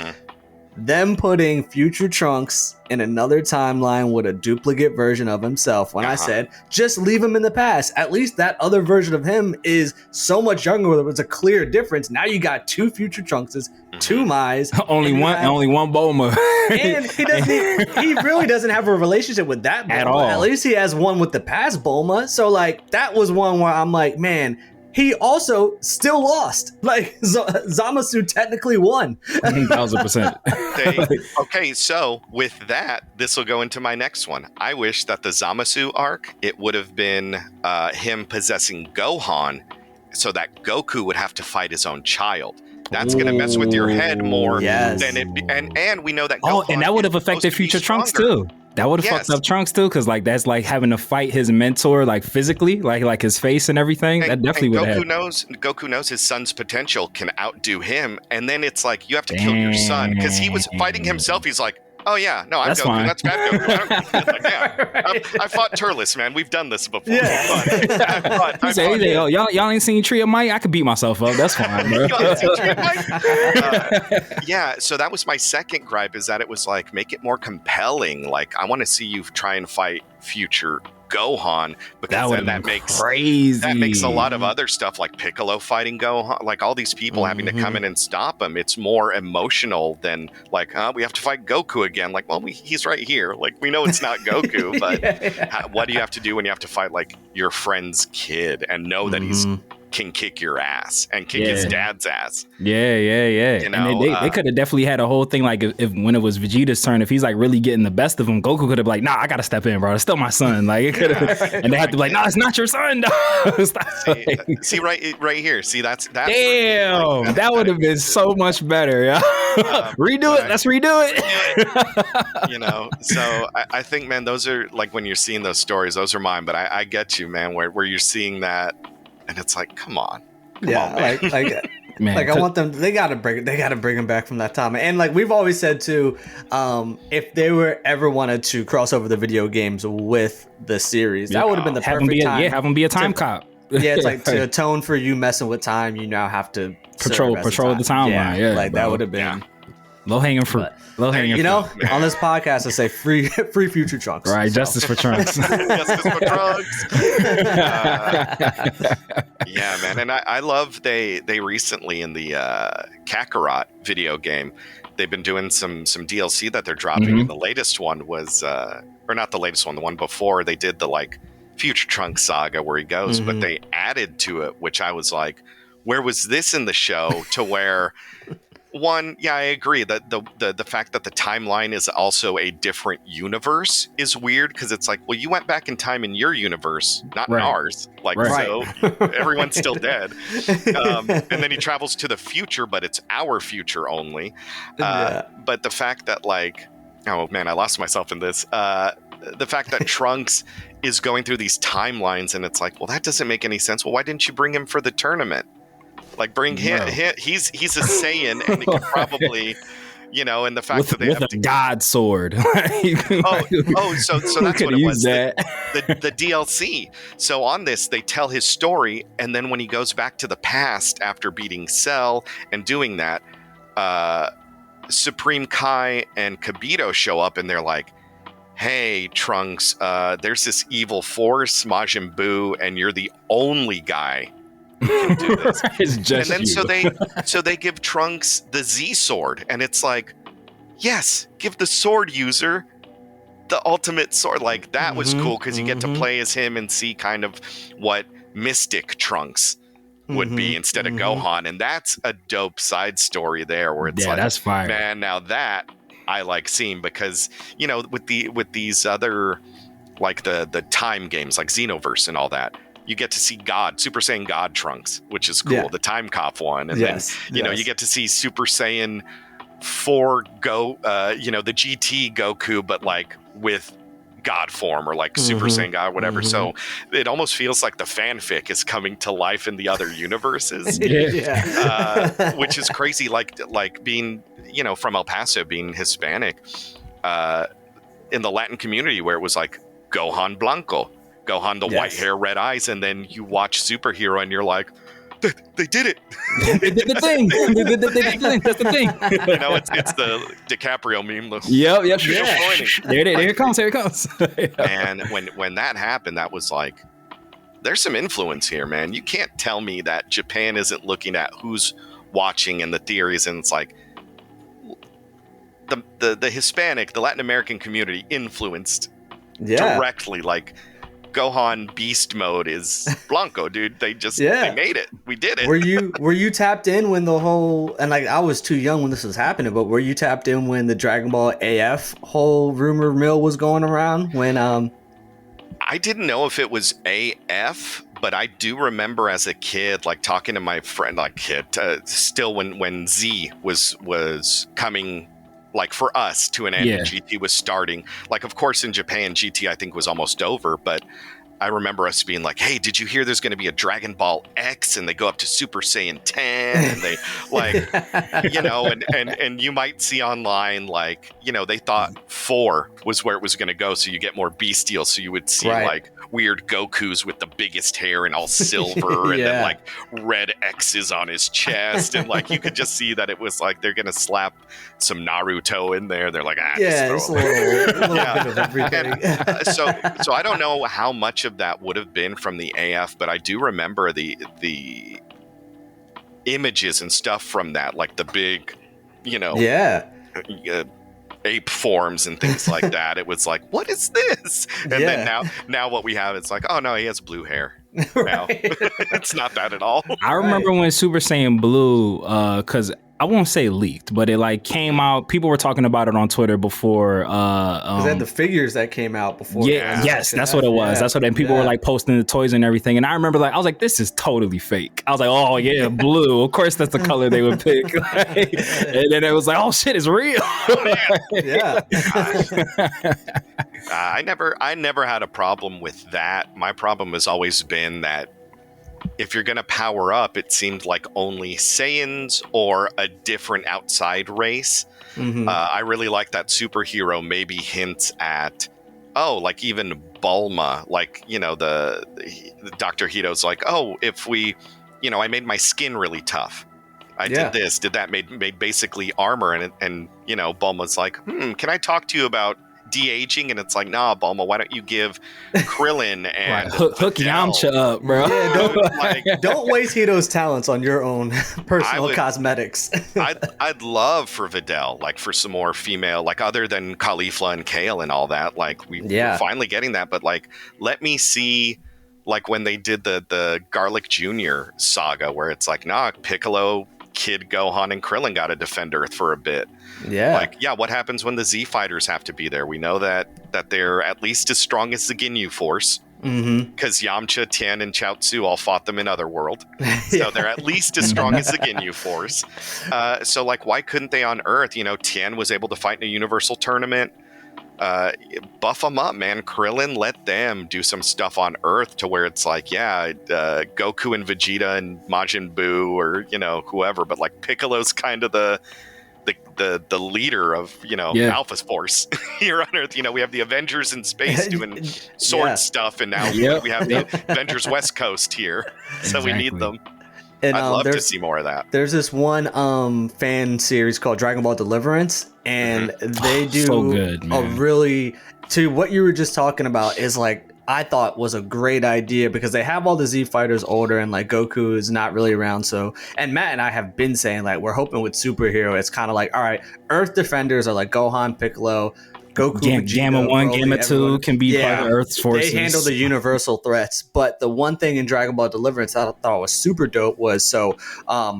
them putting Future Trunks in another timeline with a duplicate version of himself. When I said, just leave him in the past. At least that other version of him is so much younger. There was a clear difference. Now you got two Future Trunkses, two Mais. only one Bulma. And he really doesn't have a relationship with that Bulma. At all. At least he has one with the past Bulma. So like that was one where I'm like, man, he also still lost. Like Zamasu technically won. 1000%. Okay, so with that, this will go into my next one. I wish that the Zamasu arc, it would have been him possessing Gohan, so that Goku would have to fight his own child. That's going to mess with your head more than it. And we know that. Gohan and that would have affected Future Trunks too. That would have fucked up Trunks too, because like that's like having to fight his mentor like physically, like his face and everything. That definitely would have. Goku knows his son's potential can outdo him, and then it's like you have to kill your son because he was fighting himself. He's like, oh yeah, no, I'm that's Goku. Fine. That's bad Goku. Like, I fought Turles, man. We've done this before. Yeah. Y'all ain't seen Tree of Might? I could beat myself up. That's fine, bro. Yeah. So that was my second gripe, is that it was like, make it more compelling. Like, I want to see you try and fight future Gohan, because that makes crazy. That makes a lot of other stuff like Piccolo fighting Gohan, like all these people having to come in and stop him. It's more emotional than like, we have to fight Goku again. Like, well, he's right here. Like, we know it's not Goku, but what do you have to do when you have to fight like your friend's kid and know that he's can kick your ass and kick his dad's ass? Yeah. You know, and they could have definitely had a whole thing like if when it was Vegeta's turn, if he's like really getting the best of him, Goku could have been like, nah, I gotta step in, bro. It's still my son. Like it could have, and they had to be like, no, it's not your son. See right here. See that's damn. That would have been so much better. Yeah. Redo it. Let's redo it. You know, so I think, man, those are like when you're seeing those stories, those are mine. But I get you, man, where you're seeing that. And it's like, come on, man. Man, like I want them. They gotta bring him back from that time. And like we've always said too, if they were ever wanted to cross over the video games with the series, that would have been the perfect time. Have him be a time cop. Yeah, it's like to atone for you messing with time. You now have to patrol the timeline. Yeah, like that would have been low hanging fruit. You know, on this podcast, I say free Future Trunks. Right, so. Justice for Trunks. Justice for Trunks. Yeah, man, and I love they recently in the Kakarot video game, they've been doing some DLC that they're dropping, and the latest one was, or not the latest one, the one before, they did the like Future Trunks saga where he goes, but they added to it, which I was like, where was this in the show? To where One, yeah, I agree that the fact that the timeline is also a different universe is weird, because it's like, well, you went back in time in your universe, not in ours. Like, so everyone's still dead. And then he travels to the future, but it's our future only. But the fact that, like, oh man, I lost myself in this. The fact that Trunks is going through these timelines, and it's like, well, that doesn't make any sense. Well, why didn't you bring him for the tournament? Like, bring him. He's a Saiyan, and he could probably, you know, and the fact that they with have a god sword. so that's what it was. That. The DLC. So on this, they tell his story, and then when he goes back to the past after beating Cell and doing that, Supreme Kai and Kibito show up, and they're like, hey, Trunks, there's this evil force, Majin Buu, and you're the only guy who can do this. It's just and then you. so they give Trunks the Z sword, and it's like, yes, give the sword user the ultimate sword. Like, that was cool, because you get to play as him and see kind of what Mystic Trunks would be instead of Gohan, and that's a dope side story there, where it's like, that's fire. Man, now that I like seeing, because, you know, with these other, like the time games like Xenoverse and all that, you get to see Super Saiyan God Trunks, which is cool. The Time Cop one, and then you know, you get to see Super Saiyan 4 you know, the GT Goku, but like with God form, or like Super Saiyan God, whatever. So it almost feels like the fanfic is coming to life in the other universes, which is crazy. Like being, you know, from El Paso, being Hispanic, in the Latin community, where it was like Gohan Blanco, Gohan the white hair, red eyes, and then you watch Superhero and you're like, they did it. They did the thing. They did the thing. That's the thing. You know, it's the DiCaprio meme. Yep. There it comes. Here it comes. And when that happened, that was like, there's some influence here, man. You can't tell me that Japan isn't looking at who's watching and the theories, and it's like, the Hispanic, the Latin American community influenced directly. Like, Gohan Beast Mode is Blanco, dude. They just they made it. We did it. Were you tapped in when the whole, and like, I was too young when this was happening, but were you tapped in when the Dragon Ball AF whole rumor mill was going around? When I didn't know if it was AF, but I do remember as a kid, like, talking to my friend, like, still when Z was coming, like, for us to an end, GT was starting. Like, of course, in Japan, GT, I think, was almost over, but I remember us being like, hey, did you hear there's going to be a Dragon Ball X? And they go up to Super Saiyan 10, and they, like, you know, and you might see online, like, you know, they thought 4 was where it was going to go, so you get more bestial, so you would see, like, weird Gokus with the biggest hair and all silver, and then, like, red X's on his chest, and, like, you could just see that it was like, they're going to slap some Naruto in there. They're like, it's a little bit of everything. And, so I don't know how much of that would have been from the AF, but I do remember the images and stuff from that, like the big, you know, ape forms and things like that. It was like, what is this? And then now what we have, it's like, oh no, he has blue hair. Now it's not that at all. I remember when Super Saiyan Blue, because I won't say leaked, but it like came out. People were talking about it on Twitter before. They had the figures that came out before. Yes, that's what it was. That's what. And people were like posting the toys and everything. And I remember, like, I was like, this is totally fake. I was like, oh yeah, blue. Of course, that's the color they would pick. And then it was like, oh shit, it's real. I never had a problem with that. My problem has always been that if you're going to power up, it seemed like only Saiyans or a different outside race. I really like that Superhero maybe hints at, like even Bulma, like, you know, the Dr. Hito's like, if we, you know, I made my skin really tough. I did this, did that, made basically armor. And, you know, Bulma's like, can I talk to you about de-aging? And it's like, nah, Bulma, why don't you give Krillin and hook Yamcha up, bro? Don't waste Hito's talents on your own personal cosmetics. I'd love for Videl, like, for some more female, like, other than Caulifla and Kale and all that, like, we're finally getting that, but like, let me see, like, when they did the Garlic Jr. saga, where it's like, nah, Piccolo Kid Gohan and Krillin got to defend Earth for a bit. Yeah. Like, yeah, what happens when the Z fighters have to be there? We know that they're at least as strong as the Ginyu Force. Because Yamcha, Tien, and Chaozu all fought them in Otherworld. So they're at least as strong as the Ginyu Force. So, like, why couldn't they on Earth? You know, Tien was able to fight in a Universal Tournament. Buff them up, man. Krillin, let them do some stuff on Earth to where it's like, yeah, Goku and Vegeta and Majin Buu or, you know, whoever. But, like, Piccolo's kind of the leader of, you know, Alpha Force here on Earth. You know, we have the Avengers in space doing sword stuff, and now we have the Avengers West Coast here, so we need them. And I'd love to see more of that. There's this one fan series called Dragon Ball Deliverance, and they do so good, a really, to what you were just talking about, is like, I thought was a great idea, because they have all the Z fighters older, and like Goku is not really around. So, and Matt and I have been saying, like, we're hoping with Superhero, it's kind of like, all right, Earth defenders are like Gohan, Piccolo, Goku, Vegeta, Gamma 1, Broly, Gamma 2 can be part of Earth's forces. They handle the universal threats. But the one thing in Dragon Ball Deliverance I thought was super dope was, so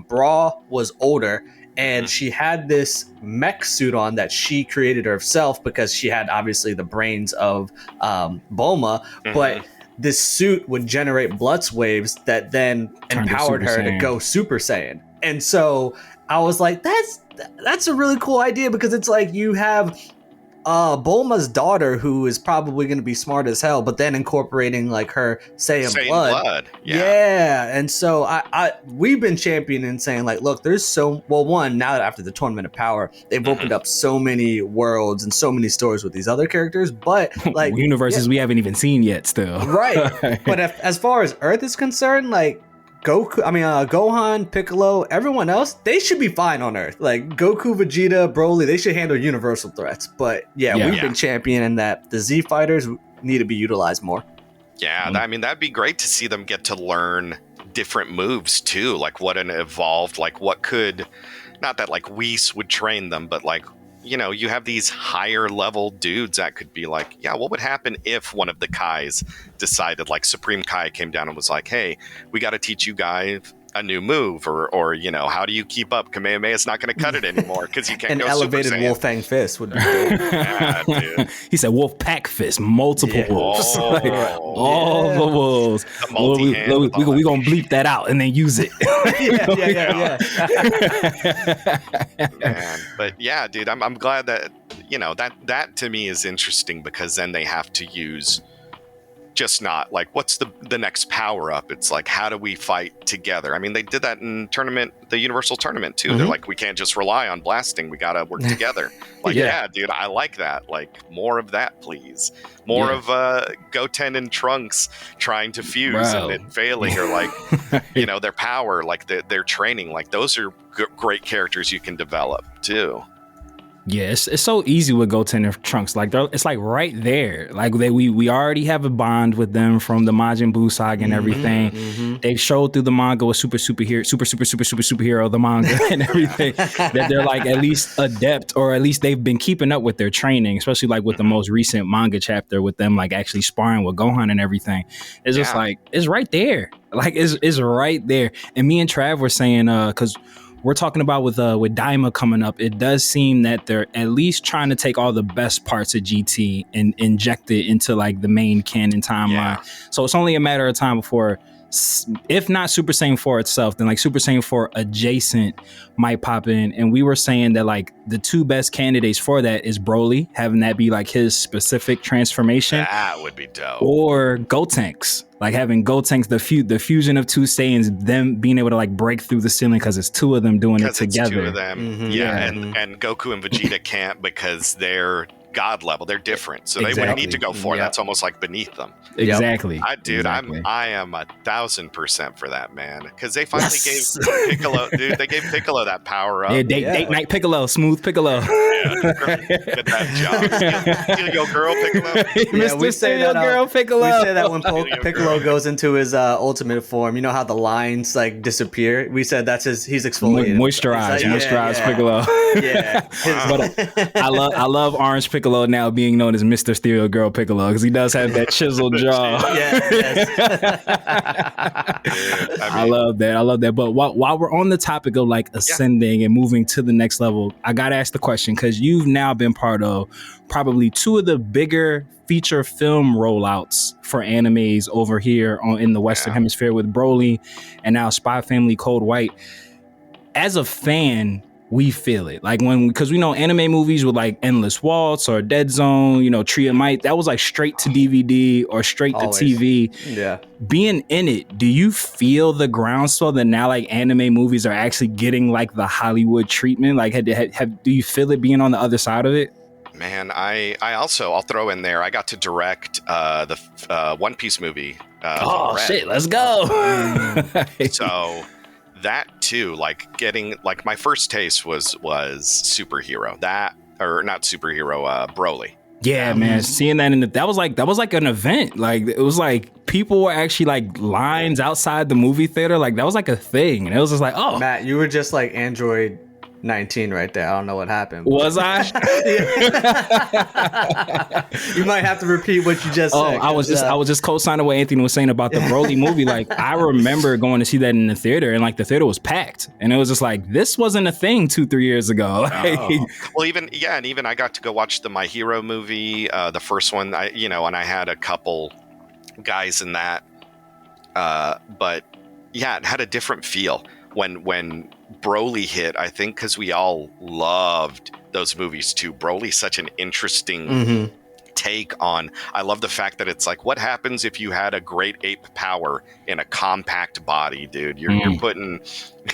Bra was older, and she had this mech suit on that she created herself, because she had obviously the brains of Bulma, but this suit would generate blood waves that then empowered her to go Super Saiyan. And so I was like, that's a really cool idea, because it's like you have Bulma's daughter, who is probably going to be smart as hell, but then incorporating like her Saiyan blood. Yeah. And so we've been championing saying, like, look, there's one, now that after the Tournament of Power, they've opened up so many worlds and so many stories with these other characters, but like universes we haven't even seen yet still. Right. But as far as Earth is concerned, like, Gohan, Piccolo, everyone else, they should be fine on Earth. Like Goku, Vegeta, Broly, they should handle universal threats. But we've been championing that the Z fighters need to be utilized more. Yeah, I mean, that'd be great to see them get to learn different moves too. Like what an evolved, like what could, not that like Whis would train them, but like, you know, you have these higher level dudes that could be like, yeah, what would happen if one of the Kais decided, like Supreme Kai came down and was like, hey, we got to teach you guys a new move, or you know, how do you keep up? Kamehameha's not going to cut it anymore because you can't An go elevated Super Saiyan. Wolf Fang Fist would be good. Yeah, dude. He said Wolf Pack Fist, multiple wolves. All the wolves. We gonna bleep that out and then use it. Man, but yeah, dude, I'm glad that, you know, that to me is interesting, because then they have to use just not like what's the next power up. It's like, how do we fight together? I mean, they did that in the Universal Tournament too. They're like, we can't just rely on blasting, we gotta work together. Like, yeah, dude, I like that. Like, more of that, please. More of Goten and Trunks trying to fuse and then failing, or like you know, their power, like their training. Like, those are great characters you can develop too. Yeah, it's so easy with Goten and Trunks. Like, it's like right there. Like we already have a bond with them from the Majin Buu saga and everything. They've showed through the manga with superhero, the manga and everything, that they're like at least adept, or at least they've been keeping up with their training, especially like with the most recent manga chapter with them like actually sparring with Gohan and everything. It's just like, it's right there. Like it's right there. And me and Trav were saying, because we're talking about with Daima coming up, it does seem that they're at least trying to take all the best parts of GT and inject it into like the main canon timeline. Yeah. So it's only a matter of time before, if not Super Saiyan 4 itself, then like Super Saiyan 4 adjacent might pop in. And we were saying that like the two best candidates for that is Broly, having that be like his specific transformation. That would be dope. Or Gotenks, like having Gotenks, the fusion of two Saiyans, them being able to like break through the ceiling because it's two of them doing it together. It's two of them. And Goku and Vegeta can't, because they're God level. They're different, so they wouldn't need to go for. That's almost like beneath them. Exactly. I am 1,000% for that, man, because they finally gave Piccolo, dude. They gave Piccolo that power up. Yeah, date night Piccolo, smooth Piccolo. Get that job. Steal your girl, Piccolo. Yeah, we say that girl Piccolo. We say that when Piccolo goes into his ultimate form. You know how the lines like disappear. We said that's he's exfoliating. Moisturize Piccolo. Yeah, but I love Orange Piccolo now being known as Mr. Stereo Girl Piccolo because he does have that chiseled jaw. I love that. But while we're on the topic of like ascending and moving to the next level, I gotta ask the question because you've now been part of probably two of the bigger feature film rollouts for animes over here in the Western Hemisphere with Broly and now Spy Family Cold White. As a fan, we feel it because we know anime movies with like Endless Waltz or Dead Zone, Tree of Might, that was like straight to DVD or straight to TV. Yeah. Being in it, do you feel the groundswell that now like anime movies are actually getting like the Hollywood treatment? Like, do you feel it being on the other side of it? Man, I'll throw in there. I got to direct the One Piece movie. Shit, let's go. So that too, like getting like my first taste was superhero. Broly. Yeah, man, seeing that that was like an event. Like it was like people were actually like lines outside the movie theater. Like that was like a thing, and it was just like, oh, Matt, you were just like Android 19 right there. I don't know what happened. Was I? You might have to repeat what you just said. I was just co-signing what Anthony was saying about the Broly movie. Like I remember going to see that in the theater, and like the theater was packed, and it was just like this wasn't a thing 2-3 years ago. Well, even I got to go watch the My Hero movie, the first one. And I had a couple guys in that, but yeah, it had a different feel when Broly hit, I think because we all loved those movies too. Broly's such an interesting take on. I love the fact that it's like, what happens if you had a great ape power in a compact body, dude? You're putting,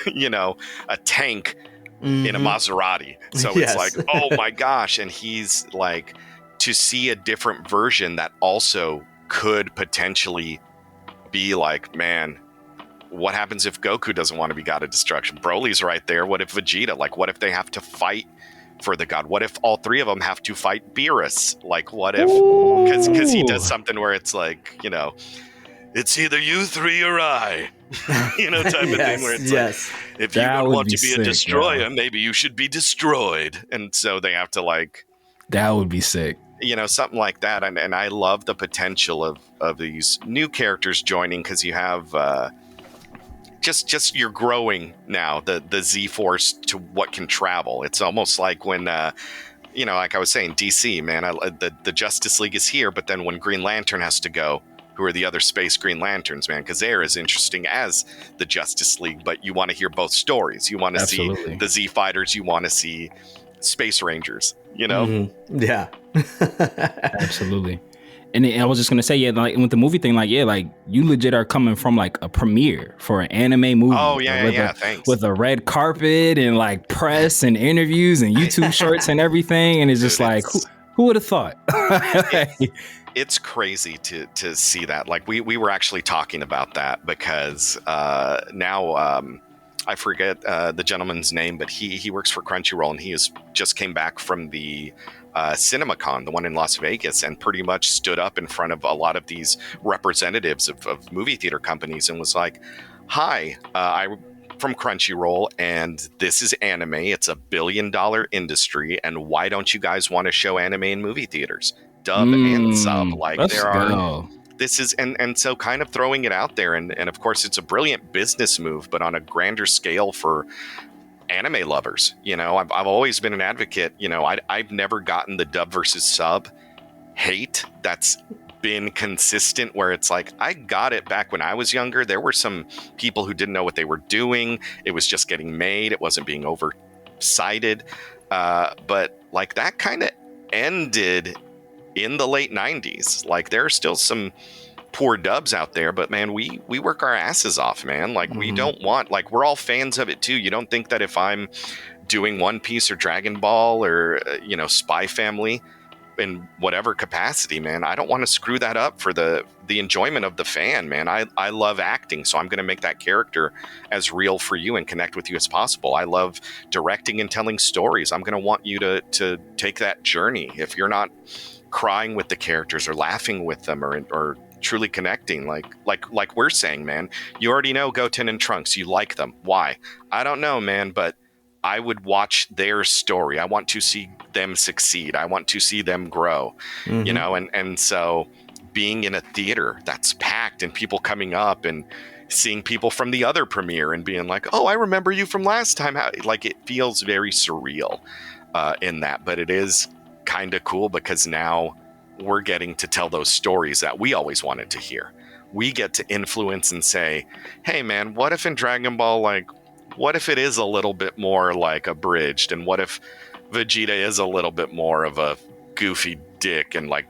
a tank in a Maserati. So it's like, oh my gosh. And he's like, to see a different version that also could potentially be like, man, what happens if Goku doesn't want to be God of Destruction? Broly's right there. What if Vegeta? Like, what if they have to fight for the god? What if all three of them have to fight Beerus? Like, what if... Because he does something where it's like, it's either you three or I. Type of thing where it's like, if you would want to be a destroyer, maybe you should be destroyed. And so they have to like... That would be sick. Something like that. And I love the potential of these new characters joining because you have... Just you're growing now, the Z-Force to what can travel. It's almost like when, like I was saying, DC, man, the Justice League is here, but then when Green Lantern has to go, who are the other space Green Lanterns, man? Because they're as interesting as the Justice League, but you want to hear both stories. You want to see the Z-Fighters, you want to see Space Rangers, Yeah. Absolutely. And I was just gonna say, like with the movie thing, like you legit are coming from like a premiere for an anime movie. Oh thanks. With a red carpet and like press and interviews and YouTube shorts and everything, and it's just who would have thought? It's crazy to see that. Like we were actually talking about that because now I forget the gentleman's name, but he works for Crunchyroll and he just came back from the CinemaCon, the one in Las Vegas, and pretty much stood up in front of a lot of these representatives of movie theater companies and was like, hi, I'm from Crunchyroll and this is anime. It's $1 billion industry. And why don't you guys want to show anime in movie theaters? Dub and sub. Like this is, and so kind of throwing it out there. And of course it's a brilliant business move, but on a grander scale for anime lovers. I've always been an advocate. I've never gotten the dub versus sub hate that's been consistent, where it's like, I got it back when I was younger. There were some people who didn't know what they were doing. It was just getting made. It wasn't being oversighted. But like that kind of ended in the late 90s. Like there are still some poor dubs out there, but man, we work our asses off, man. Like we don't want, like we're all fans of it too. You don't think that if I'm doing One Piece or Dragon Ball or Spy Family, in whatever capacity, man. I don't want to screw that up for the enjoyment of the fan, man. I love acting, so I'm going to make that character as real for you and connect with you as possible. I love directing and telling stories. I'm going to want you to take that journey. If you're not crying with the characters or laughing with them or truly connecting, like we're saying, man, you already know Goten and Trunks. You like them. Why? I don't know, man, but I would watch their story. I want to see them succeed. I want to see them grow, you know, and so being in a theater that's packed and people coming up and seeing people from the other premiere and being like, oh, I remember you from last time. Like, it feels very surreal in that, but it is kind of cool because now we're getting to tell those stories that we always wanted to hear. We get to influence and say, hey, man, what if in Dragon Ball, like, what if it is a little bit more like abridged? And what if Vegeta is a little bit more of a goofy dick and, like,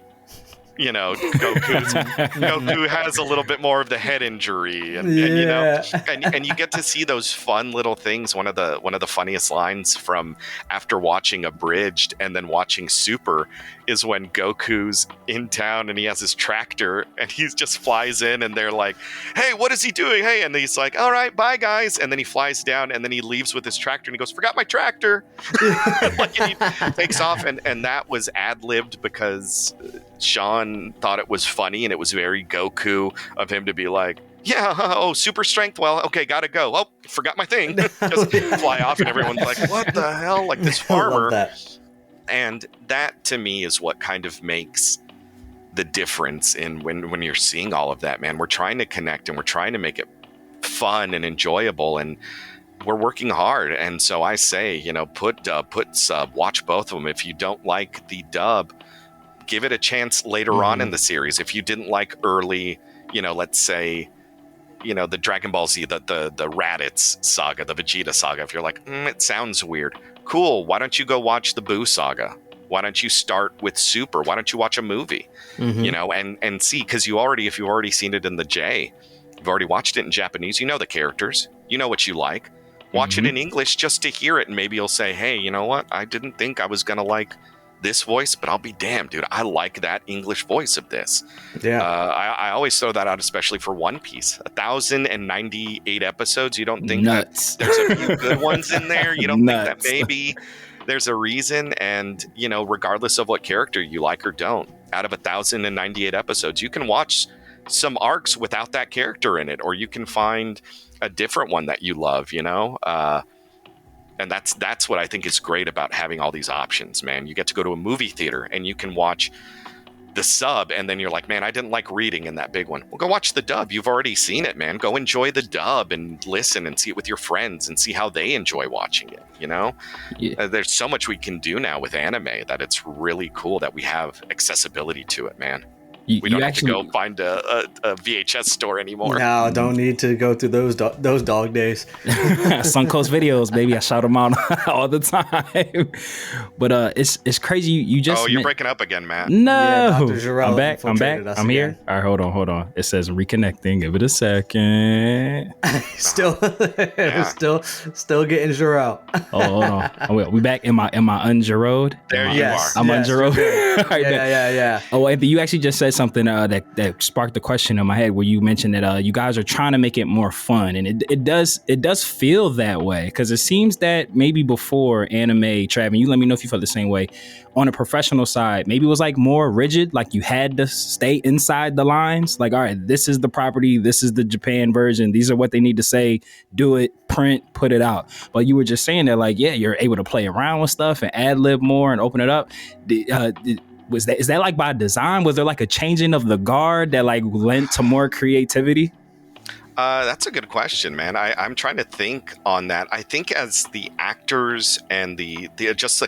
you know, Goku has a little bit more of the head injury, and you know, and you get to see those fun little things. One of the funniest lines from after watching Abridged and then watching Super is when Goku's in town and he has his tractor and he just flies in and they're like, hey, what is he doing? Hey, and he's like, all right, bye guys. And then he flies down and then he leaves with his tractor and he goes, forgot my tractor. Like, and he takes off, and that was ad-libbed because Sean thought it was funny and it was very Goku of him to be like, yeah, oh, super strength. Well, okay, gotta go. Oh, forgot my thing. Just fly off, and everyone's like, what the hell? Like, this farmer. And that to me is what kind of makes the difference in when you're seeing all of that, man. We're trying to connect and we're trying to make it fun and enjoyable, and we're working hard. And so I say, you know, put dub, put sub, watch both of them. If you don't like the dub, give it a chance later on in the series. If you didn't like early, you know, let's say, you know, the Dragon Ball Z, the Raditz saga, the Vegeta saga, if you're like, it sounds weird, cool, why don't you go watch the Buu saga? Why don't you start with Super? Why don't you watch a movie? You know, and see, because if you've already seen it in the J, you've already watched it in Japanese, you know the characters, you know what you like. Watch it in English just to hear it, and maybe you'll say, hey, you know what, I didn't think I was gonna like this voice, but I'll be damned, dude, I like that English voice of this. I always throw that out, especially for One Piece. 1,098 episodes. You don't think that there's a few good ones in there? You don't think that maybe there's a reason? And, you know, regardless of what character you like or don't, out of 1,098 episodes, you can watch some arcs without that character in it, or you can find a different one that you love, you know? And that's what I think is great about having all these options, man. You get to go to a movie theater and you can watch the sub, and then you're like, man, I didn't like reading in that big one. Well, go watch the dub. You've already seen it, man. Go enjoy the dub and listen and see it with your friends and see how they enjoy watching it, you know? There's so much we can do now with anime that it's really cool that we have accessibility to it, man. We don't have to go find a VHS store anymore. No, don't need to go through those dog days. Suncoast Videos, baby. I shout them out all the time. But it's crazy. You just you're breaking up again, Matt. No, Yeah, I'm back. I'm again. here. All right, hold on. It says reconnecting. Give it a second. still getting Jarrell. Oh, hold on. We back. Am I unjarrowed? There you are. I'm unjarrowed. Yeah. Oh, Anthony, you actually just said something that sparked the question in my head, where you mentioned that you guys are trying to make it more fun, and it does feel that way, because it seems that maybe before anime, Trav, and you let me know if you felt the same way, on a professional side, maybe it was like more rigid, like you had to stay inside the lines, like, all right, this is the property, this is the Japan version, these are what they need to say, do it, print, put it out. But you were just saying that, like, yeah, you're able to play around with stuff and ad lib more and open it up. Is that like by design? Was there like a changing of the guard that like lent to more creativity? That's a good question, man. I'm trying to think on that. I think as the actors and the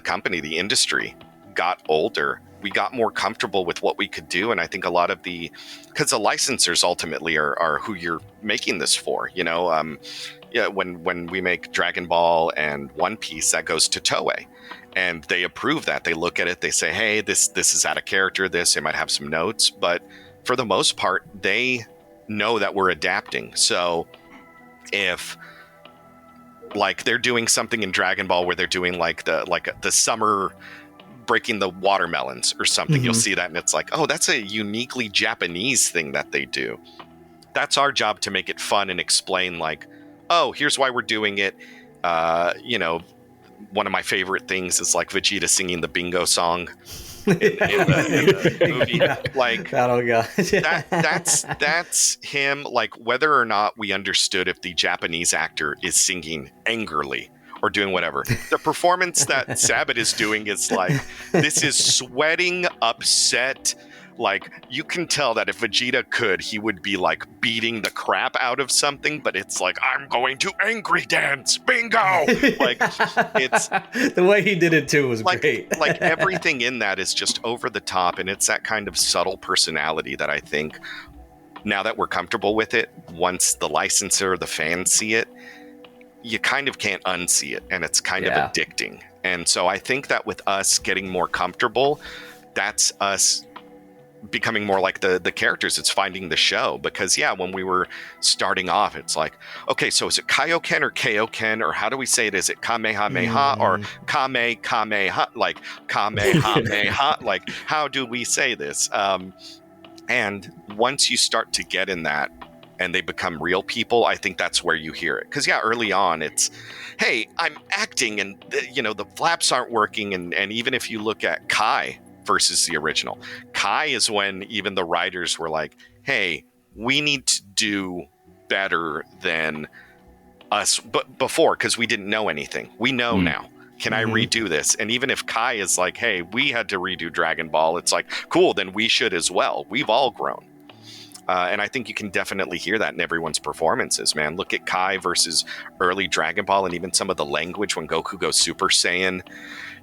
company, the industry got older, we got more comfortable with what we could do. And I think a lot of because the licensors ultimately are who you're making this for, you know? When we make Dragon Ball and One Piece, that goes to Toei. And they approve that. They look at it, they say, hey, this is out of character, they might have some notes. But for the most part, they know that we're adapting. So if like they're doing something in Dragon Ball where they're doing like the summer breaking the watermelons or something. You'll see that and it's like, oh, that's a uniquely Japanese thing that they do. That's our job, to make it fun and explain like, oh, here's why we're doing it. One of my favorite things is like Vegeta singing the bingo song in the movie. Yeah. Like, oh god. that's him. Like, whether or not we understood if the Japanese actor is singing angrily or doing whatever, the performance that Sabat is doing is like, this is sweating, upset. Like, you can tell that if Vegeta could, he would be like beating the crap out of something, but it's like, I'm going to angry dance, bingo. Like, it's the way he did it too was like, great. like everything in that is just over the top, and it's that kind of subtle personality that I think, now that we're comfortable with it, once the licensor or the fans see it, you kind of can't unsee it, and it's kind of addicting. And so I think that with us getting more comfortable, that's us becoming more like the characters. It's finding the show, because when we were starting off, it's like, okay, so is it Kaioken or Kaioken, or how do we say it? Is it Kamehameha or Kamehameha, like Kamehameha? Like, how do we say this? And once you start to get in that and they become real people, I think that's where you hear it. Because early on it's, hey, I'm acting and the flaps aren't working, and even if you look at Kai versus the original, Kai is when even the writers were like, hey, we need to do better than us before, because we didn't know anything. We know now. Can I redo this? And even if Kai is like, hey, we had to redo Dragon Ball, it's like, cool, then we should as well. We've all grown. And I think you can definitely hear that in everyone's performances, man. Look at Kai versus early Dragon Ball, and even some of the language when Goku goes Super Saiyan.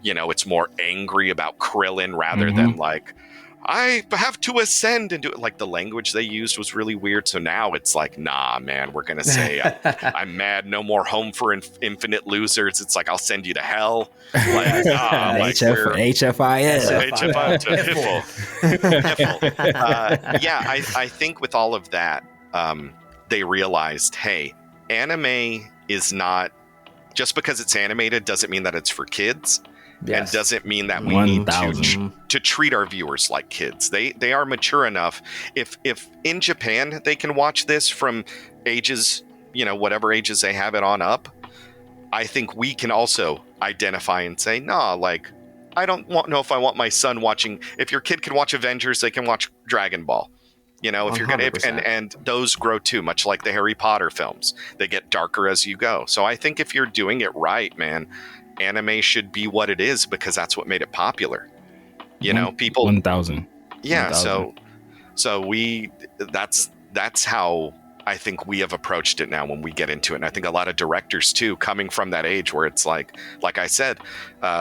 It's more angry about Krillin rather than like, I have to ascend and do it. Like, the language they used was really weird. So now it's like, nah, man, we're going to say, I'm mad. No more home for infinite losers. It's like, I'll send you to hell. Like, HFIS. I think with all of that, they realized, hey, anime is not, just because it's animated doesn't mean that it's for kids. And doesn't mean that we need to treat our viewers like kids. They are mature enough. If in Japan they can watch this from ages, whatever ages they have it on up, I think we can also identify and say, nah, like, I don't know if I want my son watching. If your kid can watch Avengers, they can watch Dragon Ball. If you're gonna, and those grow too, much like the Harry Potter films. They get darker as you go. So I think if you're doing it right, man, anime should be what it is, because that's what made it popular. People 1,000. Yeah. 1,000. So that's how I think we have approached it now when we get into it. And I think a lot of directors too, coming from that age where it's like I said,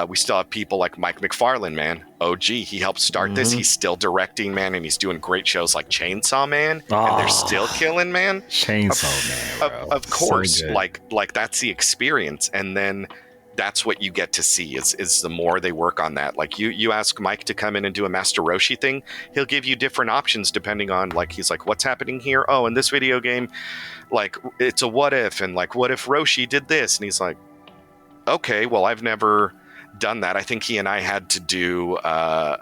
we still have people like Mike McFarlane, man. OG, he helped start this. He's still directing, man, and he's doing great shows like Chainsaw Man, and they're still killing, man. Chainsaw Man, bro. Of course, So like that's the experience. And then that's what you get to see is the more they work on that. Like you ask Mike to come in and do a Master Roshi thing, he'll give you different options depending on, like, he's like, what's happening here? Oh, in this video game, like, it's a what if, and like, what if Roshi did this? And he's like, okay, well, I've never done that. I think he and I had to do a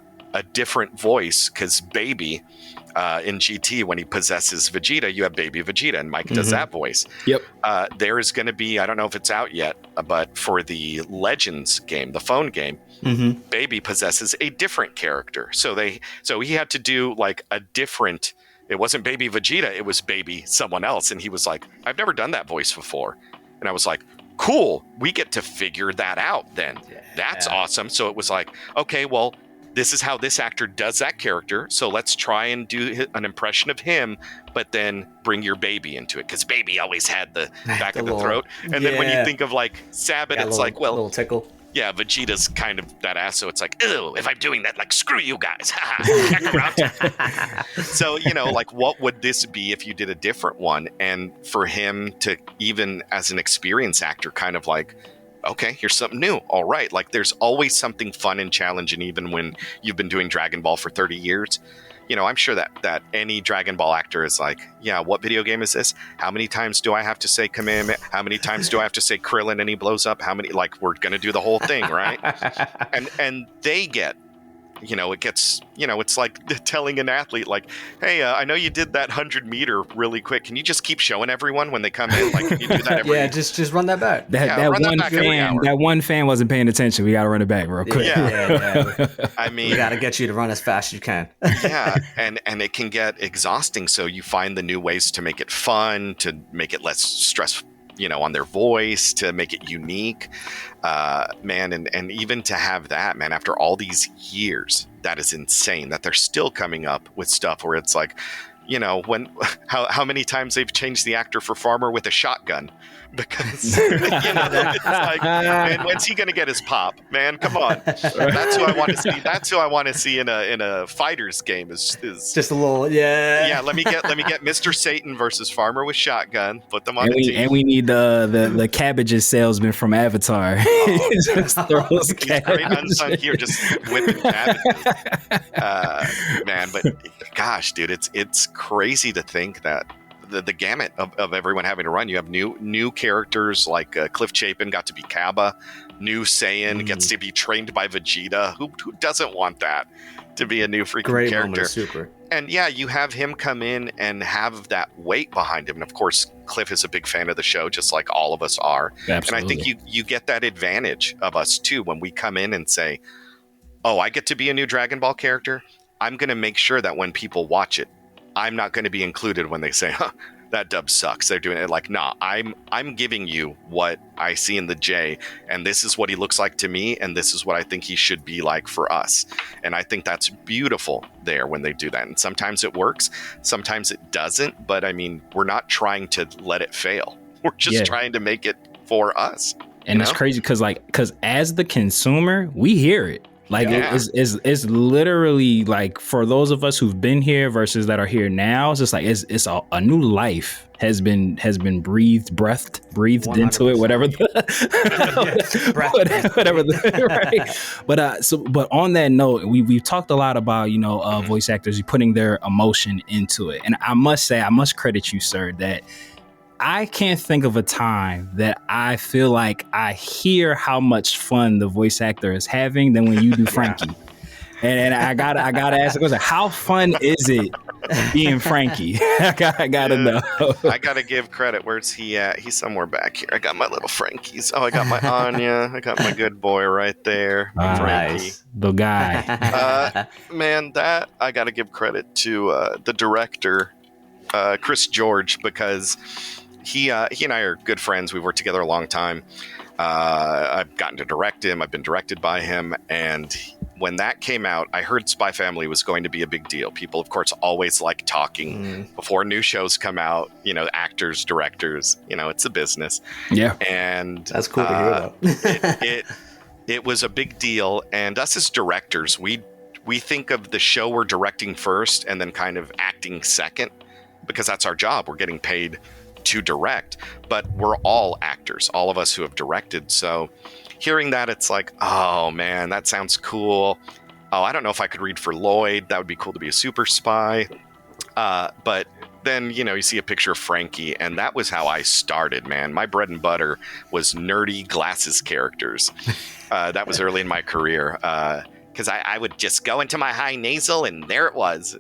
different voice, because Baby in GT, when he possesses Vegeta, you have Baby Vegeta, and Mike does that voice. Yep. There is going to be, I don't know if it's out yet, but for the Legends game, the phone game, Baby possesses a different character. So he had to do like a different. It wasn't Baby Vegeta, it was Baby someone else, and he was like, I've never done that voice before, and I was like, cool, we get to figure that out then. That's awesome. So it was like, okay, well, this is how this actor does that character, so let's try and do an impression of him, but then bring your Baby into it, because Baby always had the back of the throat. And then when you think of like Sabat, it's like, well, little tickle. Yeah, Vegeta's kind of that ass, so it's like, ew, if I'm doing that, like, screw you guys. So, like, what would this be if you did a different one? And for him to, even as an experienced actor, kind of like, okay, here's something new. All right. Like, there's always something fun and challenging, even when you've been doing Dragon Ball for 30 years. I'm sure that any Dragon Ball actor is like, yeah, what video game is this? How many times do I have to say Kamehameha? How many times do I have to say Krillin and he blows up? How many, like, we're going to do the whole thing, right? and they get, it gets, it's like telling an athlete, like, hey, I know you did that 100-meter really quick. Can you just keep showing everyone when they come in? Like, can you do that every Yeah, just run that back. That one fan wasn't paying attention. We got to run it back real quick. Yeah. I mean, we got to get you to run as fast as you can. Yeah, and it can get exhausting. So you find the new ways to make it fun, to make it less stressful, on their voice, to make it unique, man. And even to have that, man, after all these years, that is insane that they're still coming up with stuff where it's like, how many times they've changed the actor for Farmer with a shotgun, because it's like, man, when's he gonna get his pop, man? Come on. That's who I want to see. That's who I want to see in a fighters game is just a little let me get Mr. Satan versus Farmer with shotgun, put them on the team. And we need the cabbages salesman from Avatar. Just throws great unsung hero, just whipping cabbages. Man, but gosh, dude, it's crazy to think that the gamut of everyone having to run. You have new characters like Cliff Chapin got to be Kaba. New Saiyan gets to be trained by Vegeta. Who doesn't want that to be a new freaking great character? Moment, super. And yeah, you have him come in and have that weight behind him. And of course, Cliff is a big fan of the show, just like all of us are. Absolutely. And I think you get that advantage of us too when we come in and say, oh, I get to be a new Dragon Ball character. I'm going to make sure that when people watch it, I'm not going to be included when they say, huh, that dub sucks. They're doing it like, nah, I'm giving you what I see in the J, and this is what he looks like to me, and this is what I think he should be like for us. And I think that's beautiful there when they do that. And sometimes it works, sometimes it doesn't, but I mean, we're not trying to let it fail. We're just trying to make it for us. And it's crazy because as the consumer, we hear it. Like it's literally like, for those of us who've been here versus that are here now, it's just like it's a new life has been breathed 100%. Into it, whatever right. But on that note, we've talked a lot about voice actors putting their emotion into it, and I must credit you, sir, that I can't think of a time that I feel like I hear how much fun the voice actor is having than when you do Frankie. And I gotta ask the question: how fun is it being Frankie? I gotta know. I gotta give credit. Where's he at? He's somewhere back here. I got my little Frankies. Oh, I got my Anya. I got my good boy right there, Frankie. Nice. The guy. Man, that I gotta give credit to the director, Chris George, because he and I are good friends. We've worked together a long time. I've gotten to direct him. I've been directed by him. And when that came out, I heard Spy Family was going to be a big deal. People, of course, always like talking before new shows come out. Actors, directors. It's a business. Yeah, and that's cool to hear about. It was a big deal. And us as directors, we think of the show we're directing first, and then kind of acting second, because that's our job. We're getting paid to direct, but we're all actors, all of us who have directed. So hearing that, it's like, oh man, that sounds cool. Oh, I don't know if I could read for Lloyd. That would be cool to be a super spy. But then, you see a picture of Frankie, and that was how I started, man. My bread and butter was nerdy glasses characters. That was early in my career. Because I would just go into my high nasal, and there it was.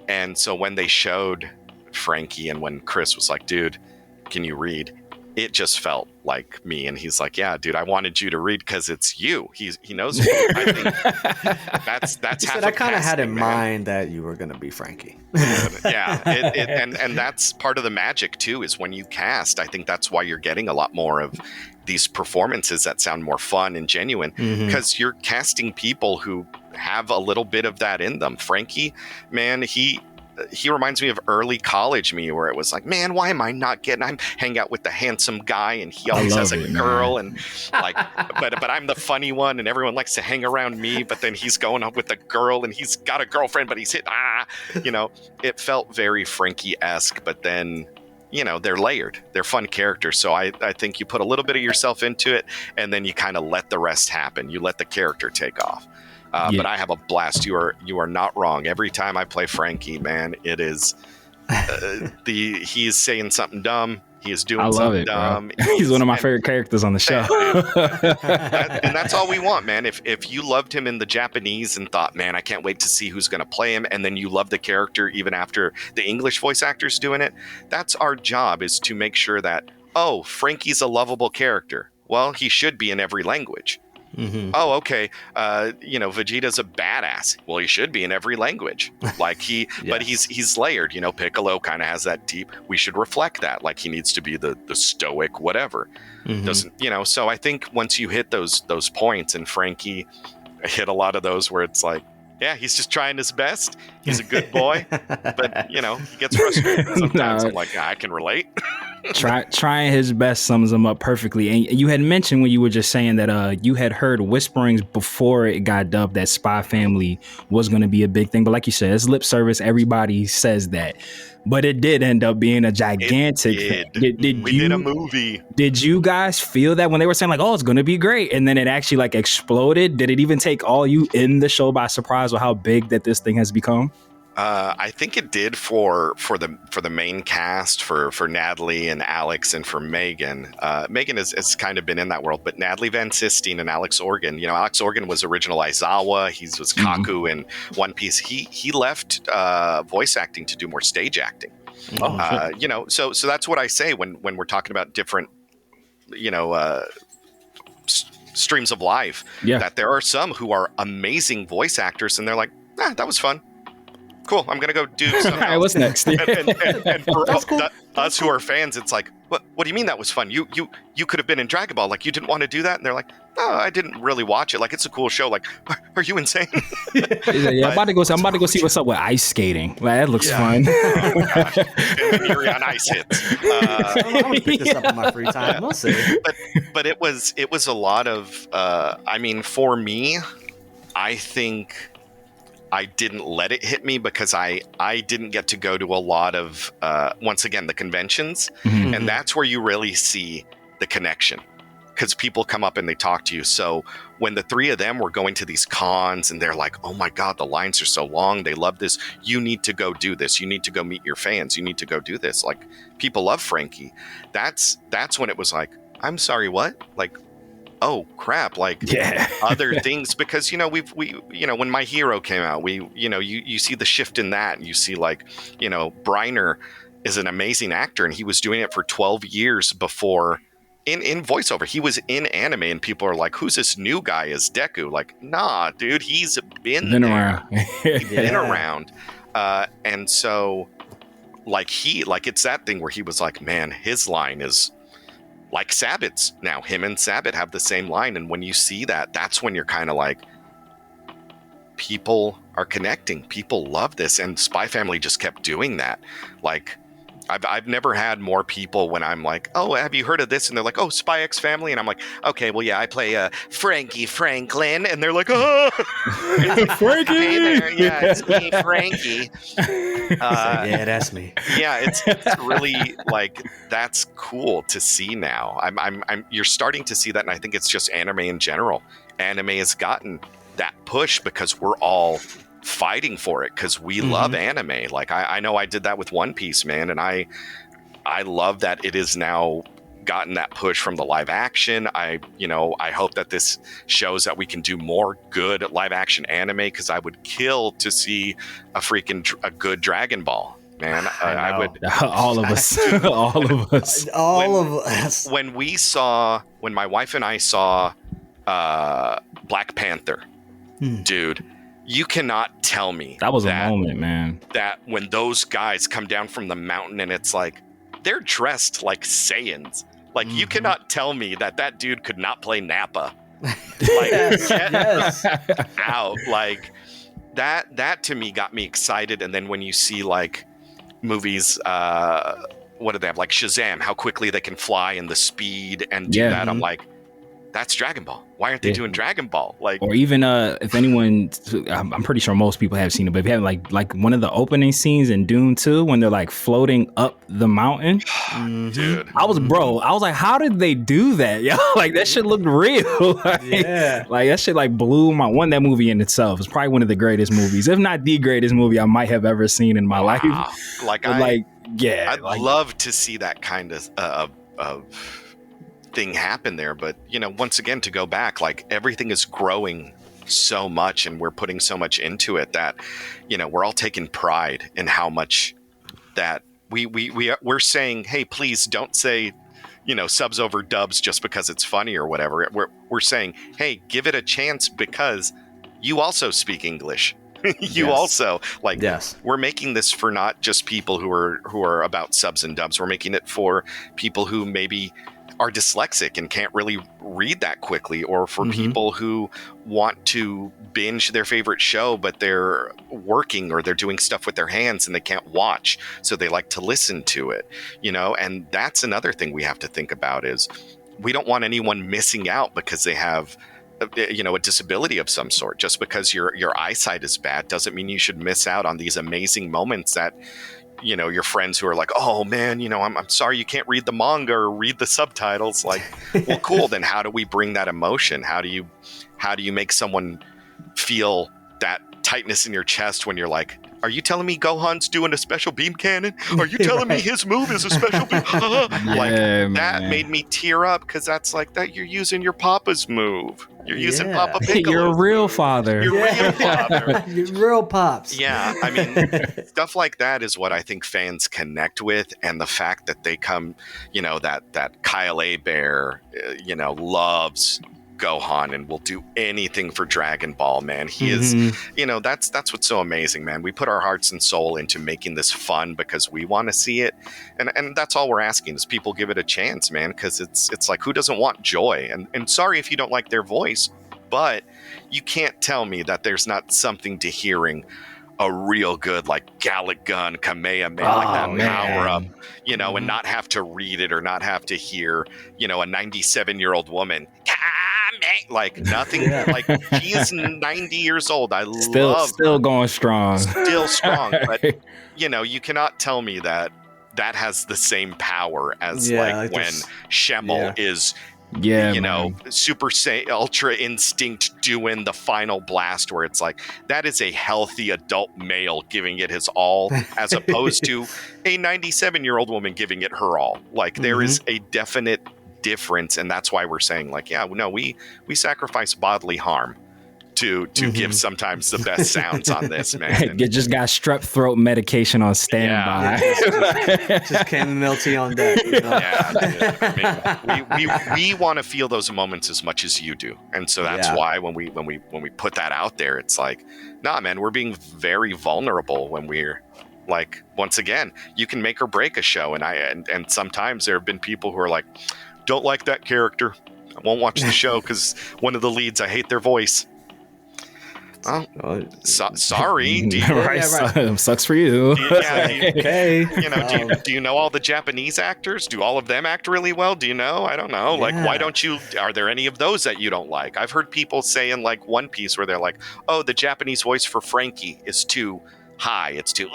And so when they showed Frankie, and when Chris was like, dude, can you read? It just felt like me. And he's like, yeah, dude, I wanted you to read because it's you. He knows me. I think that's half. I kind of had in mind that you were going to be Frankie. Yeah. And that's part of the magic too, is when you cast, I think that's why you're getting a lot more of these performances that sound more fun and genuine, because you're casting people who have a little bit of that in them. Frankie, man, he reminds me of early college me, where it was like, man, why am I not getting? I'm hanging out with the handsome guy, and he always has a girl, and like, but I'm the funny one, and everyone likes to hang around me. But then he's going up with a girl, and he's got a girlfriend, but he's it felt very Frankie-esque. But then, they're layered, they're fun characters. So I think you put a little bit of yourself into it, and then you kind of let the rest happen. You let the character take off. But I have a blast. You are not wrong. Every time I play Frankie, man, it is he is saying something dumb. He is doing something dumb. He's one of my favorite characters on the show. And that's all we want, man. If you loved him in the Japanese and thought, man, I can't wait to see who's going to play him, and then you love the character even after the English voice actor's doing it, that's our job, is to make sure that, oh, Frankie's a lovable character. Well, he should be in every language. Mm-hmm. Oh, okay. Vegeta's a badass. Well, he should be in every language. Like but he's layered. Piccolo kind of has that deep. We should reflect that. Like he needs to be the stoic whatever. Mm-hmm. Doesn't. So I think once you hit those points, and Frankie hit a lot of those where it's like, yeah, he's just trying his best. He's a good boy, but he gets frustrated sometimes. I'm like, I can relate. Trying his best sums him up perfectly. And you had mentioned when you were just saying that you had heard whisperings before it got dubbed that Spy Family was going to be a big thing. But like you said, it's lip service. Everybody says that. But it did end up being a gigantic thing. We did a movie. Did you guys feel that when they were saying like, oh, it's going to be great, and then it actually like exploded? Did it even take all you in the show by surprise with how big that this thing has become? I think it did for the main cast, for Natalie and Alex, and for Megan. Megan has kind of been in that world, but Natalie Van Sistine and Alex Organ. Alex Organ was original Aizawa. He was Kaku in One Piece. He left voice acting to do more stage acting. So that's what I say when we're talking about different, streams of life. Yeah. That there are some who are amazing voice actors, and they're like, that was fun. Cool, I'm gonna go do something else. What's next? and for us who are fans, it's like, what do you mean that was fun? You could have been in Dragon Ball. Like, you didn't want to do that? And they're like, no, I didn't really watch it. Like, it's a cool show. Like, are you insane? I'm about to go see what's up with ice skating. Like, that looks fun. Oh, gosh. And Yuri on Ice hits. I'm gonna pick this up in my free time. We'll see. But it was a lot of. For me, I think I didn't let it hit me because I didn't get to go to a lot of, once again, the conventions. Mm-hmm. And that's where you really see the connection, because people come up and they talk to you. So when the three of them were going to these cons and they're like, oh my God, the lines are so long. They love this. You need to go do this. You need to go meet your fans. You need to go do this. Like, people love Frankie. That's when it was like, I'm sorry, what? Like, oh crap, like other things, because we when My Hero came out, you see the shift in that, and you see like, Briner is an amazing actor, and he was doing it for 12 years before in voiceover. He was in anime, and people are like, who's this new guy as Deku? Like, nah, dude, he's been around. He's been around. And so it's that thing where he was like, man, his line is like Sabbath's. Now him and Sabbath have the same line, and when you see that, that's when you're kind of like, people are connecting. People love this, and Spy Family just kept doing that. Like, I've never had more people when I'm like, oh, have you heard of this? And they're like, oh, Spy X Family. And I'm like, okay, well, yeah, I play Frankie Franklin. And they're like, oh, Frankie. Hey there. Yeah, it's me, Frankie. Yeah, that's me. Yeah, it's really like, that's cool to see now. You're starting to see that, and I think it's just anime in general. Anime has gotten that push because we're all fighting for it, because we love anime. Like, I know I did that with One Piece, man, and I love that it is now gotten that push from the live action. I hope that this shows that we can do more good live action anime, because I would kill to see a good Dragon Ball. Man, I would. All of us. When my wife and I saw Black Panther, dude, you cannot tell me that was a moment, man. That when those guys come down from the mountain, and it's like, they're dressed like Saiyans. Like, you cannot tell me that dude could not play Nappa. Like, yes. Out. Like, that to me got me excited. And then when you see like movies, what do they have? Like Shazam, how quickly they can fly and the speed and do that. I'm like, that's Dragon Ball. Why aren't they doing Dragon Ball? Like, or even if anyone, I'm pretty sure most people have seen it, but if you have like one of the opening scenes in Dune 2 when they're like floating up the mountain, dude, I was like, how did they do that? Yo, like that shit looked real. Like that shit like blew my one. That movie in itself is probably one of the greatest movies, if not the greatest movie I might have ever seen in my life. I'd love to see that kind of thing happen there, but once again, to go back, like everything is growing so much and we're putting so much into it that we're all taking pride in how much that we're saying, hey, please don't say subs over dubs just because it's funny or whatever. We're saying, hey, give it a chance because you also speak English. Also we're making this for not just people who are about subs and dubs. We're making it for people who maybe are dyslexic and can't really read that quickly, or for people who want to binge their favorite show but they're working or they're doing stuff with their hands and they can't watch, so they like to listen to it. And that's another thing we have to think about, is we don't want anyone missing out because they have a disability of some sort. Just because your eyesight is bad doesn't mean you should miss out on these amazing moments that your friends who are like, oh man, I'm sorry you can't read the manga or read the subtitles. Like, well, cool. Then how do we bring that emotion? How do you make someone feel that tightness in your chest when you're like, are you telling me Gohan's doing a special beam cannon? Are you telling me his move is a special beam? That made me tear up, because that's like that you're using your papa's move. You're using Papa Piccolo's You're a real father. You're real father. You're real pops. Yeah, I mean, stuff like that is what I think fans connect with, and the fact that they come, that Kyle A. Bear, loves Gohan and will do anything for Dragon Ball, man. He is, that's what's so amazing, man. We put our hearts and soul into making this fun because we want to see it, and that's all we're asking is people give it a chance, man, because it's like, who doesn't want joy? And sorry if you don't like their voice, but you can't tell me that there's not something to hearing a real good like Gallic Gun, Kamehameha, like that power up, and not have to read it or not have to hear, a 97-year-old woman like nothing. Like, she is 90 years old. I love still going strong, but you cannot tell me that has the same power as like when Shemmel is Super Saiyan Ultra Instinct doing the final blast, where it's like, that is a healthy adult male giving it his all, as opposed to a 97-year-old woman giving it her all. Like, there is a definite difference, and that's why we're saying, like, we sacrifice bodily harm to give sometimes the best sounds on this, man. You just got strep throat medication on standby. Just chamomile tea on deck. Yeah, I mean, we want to feel those moments as much as you do, and so that's why when we put that out there, it's like, nah, man, we're being very vulnerable when we're like, once again, you can make or break a show, and sometimes there have been people who are like, don't like that character, I won't watch the show because one of the leads, I hate their voice. Oh, sorry. Sucks for you. Do you know all the Japanese actors? Do all of them act really well? Do you know? I don't know. Like, why don't you? Are there any of those that you don't like? I've heard people say in like One Piece where they're like, oh, the Japanese voice for Frankie is too high. It's too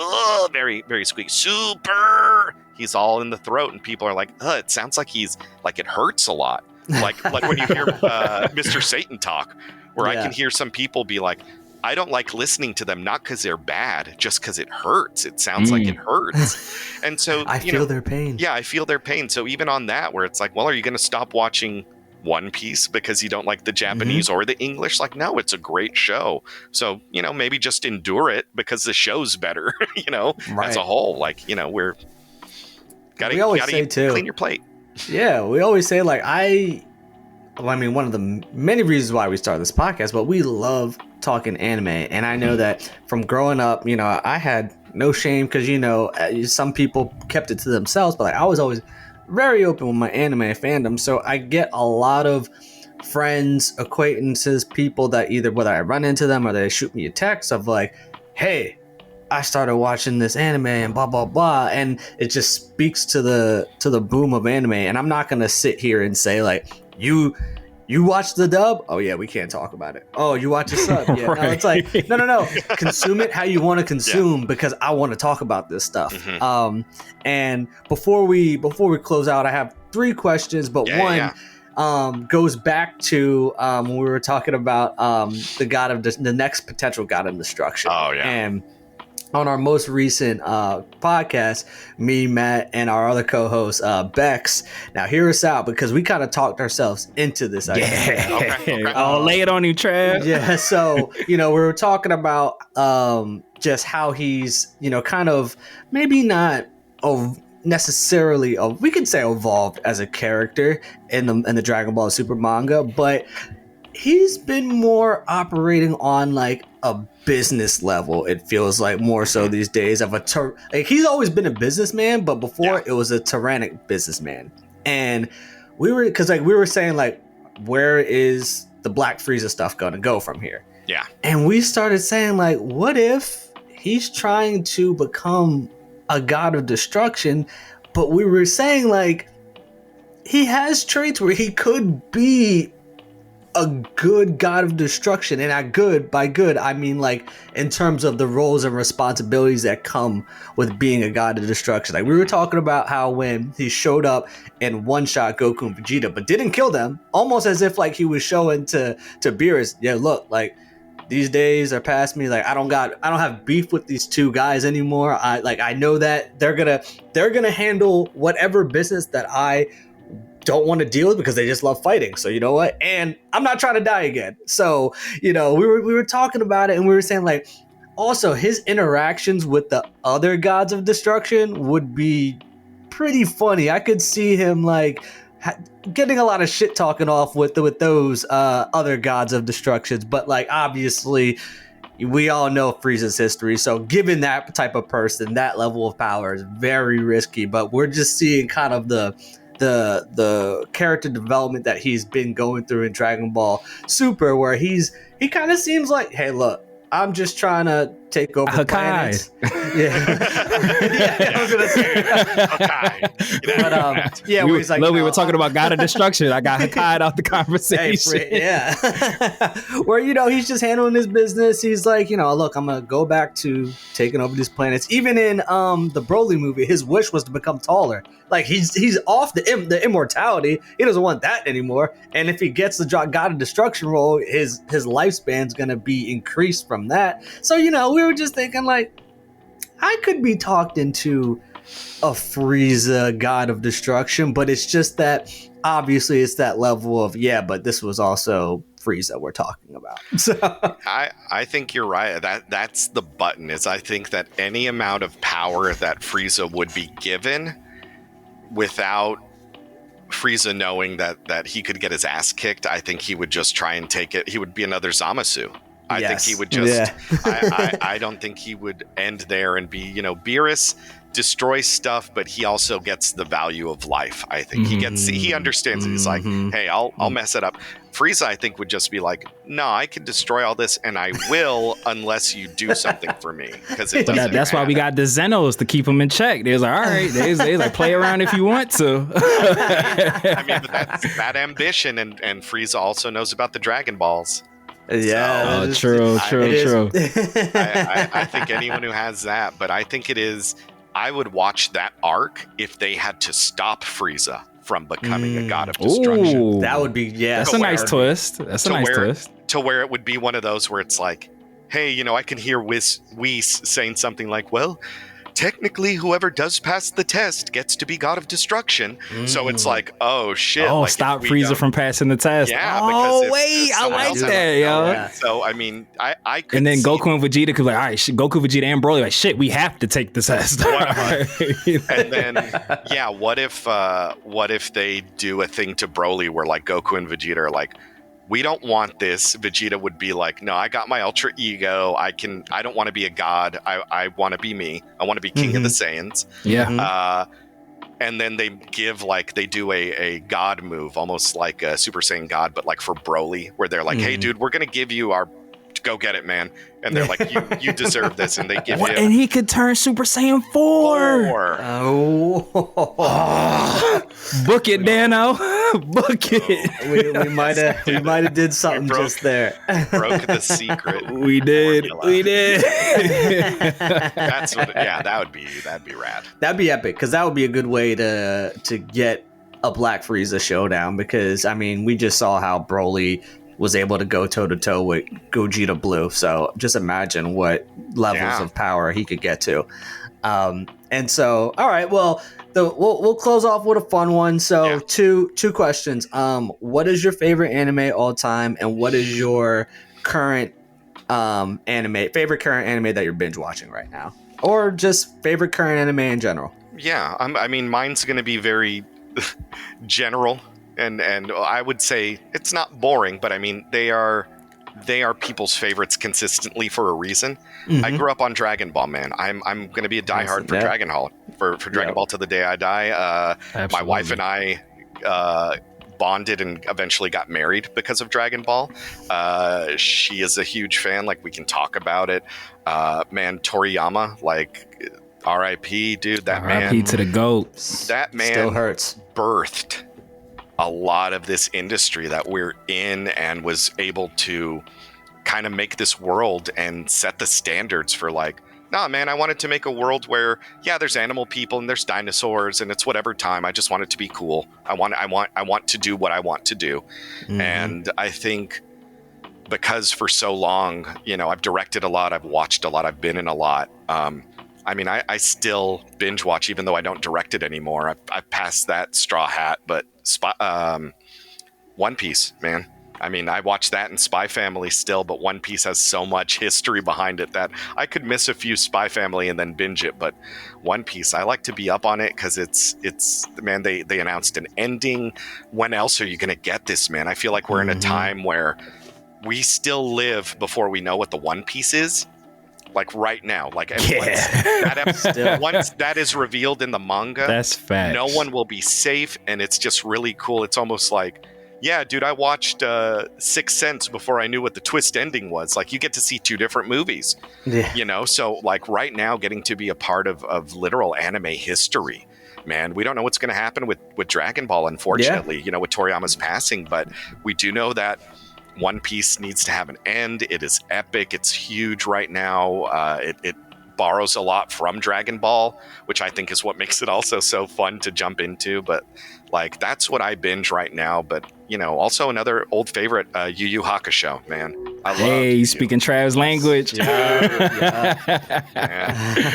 very, very squeaky. Super. He's all in the throat, and people are like, it sounds like he's like, it hurts a lot. Like when you hear Mr. Satan talk, where I can hear some people be like, I don't like listening to them, not because they're bad, just because it hurts. It sounds like it hurts. And so I feel their pain. Yeah, I feel their pain. So even on that, where it's like, well, are you going to stop watching One Piece because you don't like the Japanese or the English? Like, no, it's a great show. So, maybe just endure it because the show's better, as a whole. Like, we're gotta clean your plate. Yeah, we always say, like, one of the many reasons why we started this podcast, but we love talking anime. And I know that from growing up, I had no shame because, some people kept it to themselves, but like, I was always very open with my anime fandom. So I get a lot of friends, acquaintances, people that either whether I run into them or they shoot me a text of like, hey, I started watching this anime and blah, blah, blah. And it just speaks to the boom of anime. And I'm not going to sit here and say like, you You watch the dub? Oh yeah, we can't talk about it. Oh, you watch the sub? Yeah. Right. No, it's like no. Consume it how you want to consume because I want to talk about this stuff. Mhm. And before we close out, I have 3 questions, but goes back to when we were talking about the next potential god of destruction. Oh yeah. And on our most recent podcast, me, Matt, and our other co-host, Bex. Now, hear us out because we kind of talked ourselves into this idea. Okay. I'll lay it on you, Trav. Yeah, so, we were talking about just how he's, kind of maybe not necessarily, we could say evolved as a character in the Dragon Ball Super manga, but he's been more operating on like a business level. It feels like more so these days of he's always been a businessman, but before it was a tyrannic businessman. And we were saying like, where is the Black Frieza stuff going to go from here? Yeah. And we started saying like, what if he's trying to become a god of destruction? But we were saying like, he has traits where he could be a good god of destruction, and by good I mean like in terms of the roles and responsibilities that come with being a god of destruction. Like we were talking about how when he showed up and one-shot Goku and Vegeta but didn't kill them, almost as if like he was showing to Beerus, yeah, look, like these days are past me, like I don't have beef with these 2 guys anymore. I know that they're gonna handle whatever business that I don't want to deal with because they just love fighting. So you know what? And I'm not trying to die again. So, we were talking about it and we were saying like, also his interactions with the other gods of destruction would be pretty funny. I could see him like getting a lot of shit talking off with those other gods of destructions. But like, obviously we all know Frieza's history. So given that type of person, that level of power is very risky, but we're just seeing kind of the character development that he's been going through in Dragon Ball Super, where he kind of seems like, hey, look, I'm just trying to take over planets. I was gonna say but where he's like, we were talking about God of Destruction. I got Hakai out the conversation. Where he's just handling his business. He's like, look, I'm gonna go back to taking over these planets. Even in the Broly movie, his wish was to become taller. Like he's off the immortality. He doesn't want that anymore. And if he gets the God of Destruction role, his lifespan's gonna be increased from that. So we were just thinking like, I could be talked into a Frieza God of Destruction, but it's just that obviously it's that level of but this was also Frieza we're talking about. So I think you're right. That's the button. Is I think that any amount of power that Frieza would be given without Frieza knowing that he could get his ass kicked, I think he would just try and take it. He would be another Zamasu. I think he would just I don't think he would end there and be, Beerus destroys stuff, but he also gets the value of life. I think he understands it. He's like, hey, I'll mess it up. Frieza, I think, would just be like, no, I can destroy all this and I will unless you do something for me. Because that's why we got the Zenos to keep them in check. They're like, all right, they like play around if you want to. I mean, but that's that ambition, and Frieza also knows about the Dragon Balls. Yeah, true. I think anyone who has that, but I think it is. I would watch that arc if they had to stop Frieza from becoming a god of destruction. Ooh, that would be That's a nice twist. To where it would be one of those where it's like, hey, I can hear Whis saying something like, well, technically whoever does pass the test gets to be god of destruction. So it's like, oh shit. Oh, like, stop Frieza from passing the test. Yeah. Oh, wait, I like that, yo. Yeah. So, I mean, I could and then Goku and Vegeta could be like, all right, Goku, Vegeta, and Broly, like, shit, we have to take the test. And then, what if they do a thing to Broly where like Goku and Vegeta are like, we don't want this. Vegeta would be like, no, I got my ultra ego. I don't want to be a god. I want to be me. I want to be king of the Saiyans. Yeah. And then they do a god move, almost like a Super Saiyan God, but like for Broly, where they're like, hey, dude, we're going to give you our, go get it, man. And they're like, you deserve this. And they give him. And he could turn Super Saiyan 4. Oh. Book it, Dano. Book it. We might have did something just there. Broke the secret. We did. That's what. Yeah, that'd be rad. That'd be epic, because that would be a good way to get a Black Frieza showdown. Because I mean, we just saw how Broly was able to go toe to toe with Gogeta Blue. So just imagine what levels of power he could get to. And so, all right, well, we'll close off with a fun one. So two questions. What is your favorite anime all time, and what is your current favorite current anime that you're binge watching right now, or just favorite current anime in general? Yeah, I mean, mine's going to be very general. And I would say it's not boring, but I mean, they are people's favorites consistently for a reason. Mm-hmm. I grew up on Dragon Ball, man. I'm going to be a diehard for Dragoncall, for Dragon Ball to the day I die. My wife and I bonded and eventually got married because of Dragon Ball. She is a huge fan. Like, we can talk about it. Man, Toriyama, like, R.I.P., dude. That man. R.I.P. to the GOAT. That man still hurts. Birthed a lot of this industry that we're in, and was able to kind of make this world and set the standards for, like, nah, man, I wanted to make a world where, yeah, there's animal people and there's dinosaurs and it's whatever time. I just want it to be cool. I want to do what I want to do. Mm-hmm. And I think because for so long, you know, I've directed a lot, I've watched a lot, I've been in a lot. I mean, I still binge watch, even though I don't direct it anymore. I've passed that straw hat, but One Piece, man. I mean, I watch that and Spy Family still, but One Piece has so much history behind it that I could miss a few Spy Family and then binge it. But One Piece, I like to be up on it because it's man, they announced an ending. When else are you going to get this, man? I feel like we're in a time where we still live before we know what the One Piece is. Like right now, like once that is revealed in the manga, that's facts. No one will be safe, and it's just really cool. It's almost like, yeah, dude, I watched Sixth Sense before I knew what the twist ending was. Like, you get to see two different movies, you know. So, like, right now, getting to be a part of literal anime history, man. We don't know what's going to happen with Dragon Ball, unfortunately. You know, with Toriyama's passing, but we do know that One Piece needs to have an end. It is epic. It's huge right now. It borrows a lot from Dragon Ball, which I think is what makes it also so fun to jump into. But like, that's what I binge right now. But, you know, also another old favorite, Yu Yu Hakusho, man. Hey, speaking Trav's language.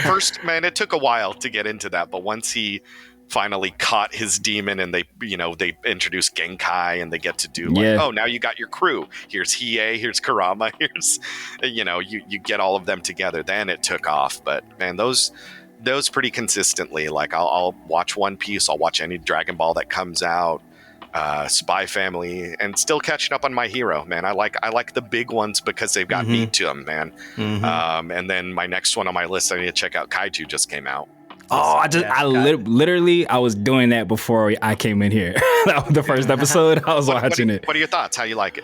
First, man, it took a while to get into that, but once he finally caught his demon, and they introduce Genkai, and they get to do like, oh, now you got your crew. Here's Hiei, here's Kurama, here's, you know, you get all of them together. Then it took off. But man, those pretty consistently. Like, I'll watch One Piece, I'll watch any Dragon Ball that comes out, Spy Family, and still catching up on My Hero, man. I like the big ones because they've got meat to them, man. And then my next one on my list, I need to check out. Kaiju just came out. Oh, literally, I was doing that before I came in here. That was the first episode. I was watching it. What are your thoughts? How you like it?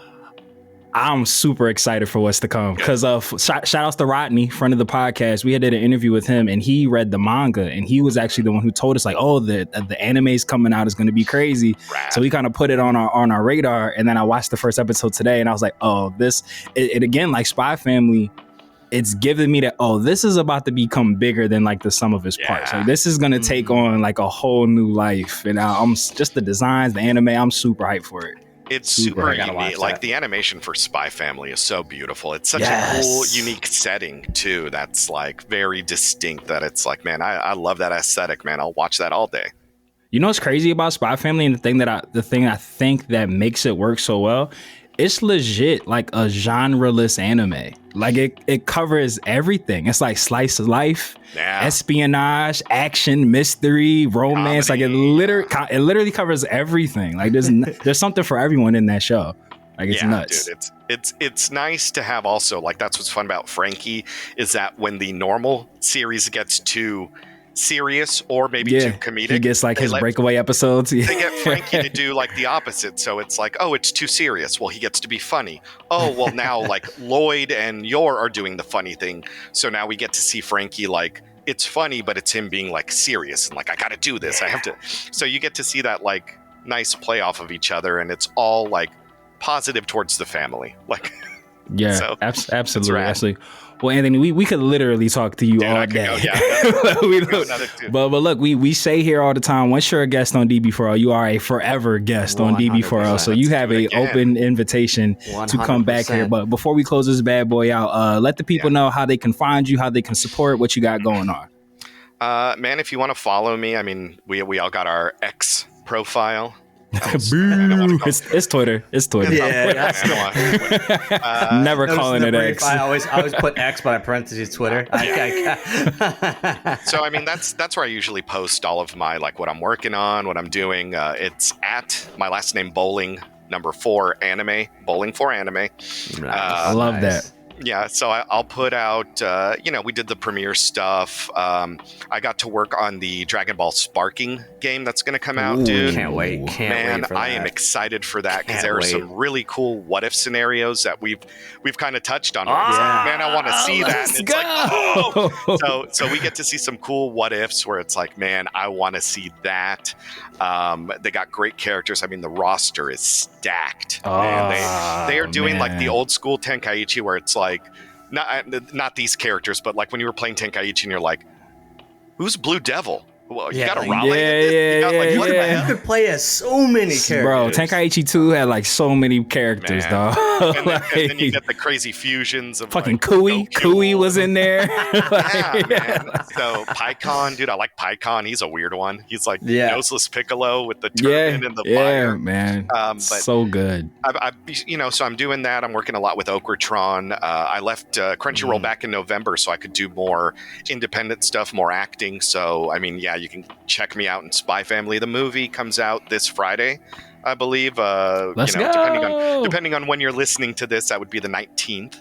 I'm super excited for what's to come, because shout outs to Rodney, friend of the podcast. We had did an interview with him, and he read the manga, and he was actually the one who told us, like, oh, the anime's coming out is going to be crazy. Rad. So we kind of put it on our radar, and then I watched the first episode today, and I was like, oh, it again, like Spy Family, it's giving me that, oh, this is about to become bigger than like the sum of its parts. Like, this is going to take on like a whole new life. And I'm just the designs, the anime, I'm super hyped for it. It's super unique. Like, the animation for Spy Family is so beautiful. It's such a cool, unique setting too. That's like very distinct, that it's like, man, I love that aesthetic, man. I'll watch that all day. You know what's crazy about Spy Family, and the thing I think that makes it work so well, it's legit like a genre-less anime. Like, it covers everything. It's like slice of life, espionage, action, mystery, romance. Comedy. Like, it literally covers everything. Like, there's something for everyone in that show. Like, it's nuts. Dude, it's nice to have also, like, that's what's fun about Frankie, is that when the normal series gets too serious or maybe too comedic, he gets like his breakaway episodes. They get Frankie to do like the opposite. So it's like, oh, it's too serious. Well, he gets to be funny. Oh, well, now like Lloyd and Yor are doing the funny thing. So now we get to see Frankie, like, it's funny, but it's him being like serious and like, I got to do this. I have to. So you get to see that, like, nice play off of each other, and it's all like positive towards the family. Like, yeah, so, absolutely. Well, Anthony, we could literally talk to you all day. But look, we say here all the time, once you're a guest on DB4L, you are a forever guest on DB4L. So you have an open invitation 100%. To come back here. But before we close this bad boy out, let the people know how they can find you, how they can support what you got going on. Man, if you want to follow me, I mean, we all got our X profile. It's Twitter. Yeah, never calling it X. I always put X by parentheses Twitter. So I mean, that's where I usually post all of my, like, what I'm working on, what I'm doing. It's at my last name Bowling 4 anime, Bowling 4 anime. I love that. Yeah, so I'll put out, we did the premiere stuff. I got to work on the Dragon Ball Sparking game that's going to come out, dude. Can't wait. Man, I am excited for that because there are some really cool what if scenarios that we've kind of touched on. Man, I want to see that. And it's like, so we get to see some cool what ifs where it's like, man, I want to see that. They got great characters. I mean, the roster is stacked. Man, they are doing like the old school Tenkaichi where it's like, not these characters, but like when you were playing Tenkaichi and you're like, who's Blue Devil? Well, you got a Raleigh. You could play as so many characters. Bro, Tenkaichi 2 had like so many characters, dog. And then you get the crazy fusions of fucking Kui. Kui was in there. Man. So Pycon, dude, I like Pycon. He's a weird one. He's like noseless Piccolo with the turban and the fire. Yeah, man. But so good. So I'm doing that. I'm working a lot with Okratron. I left Crunchyroll back in November so I could do more independent stuff, more acting. So, I mean, you can check me out in Spy Family. The movie comes out this Friday, I believe. Let's go. Depending on when you're listening to this, that would be the 19th.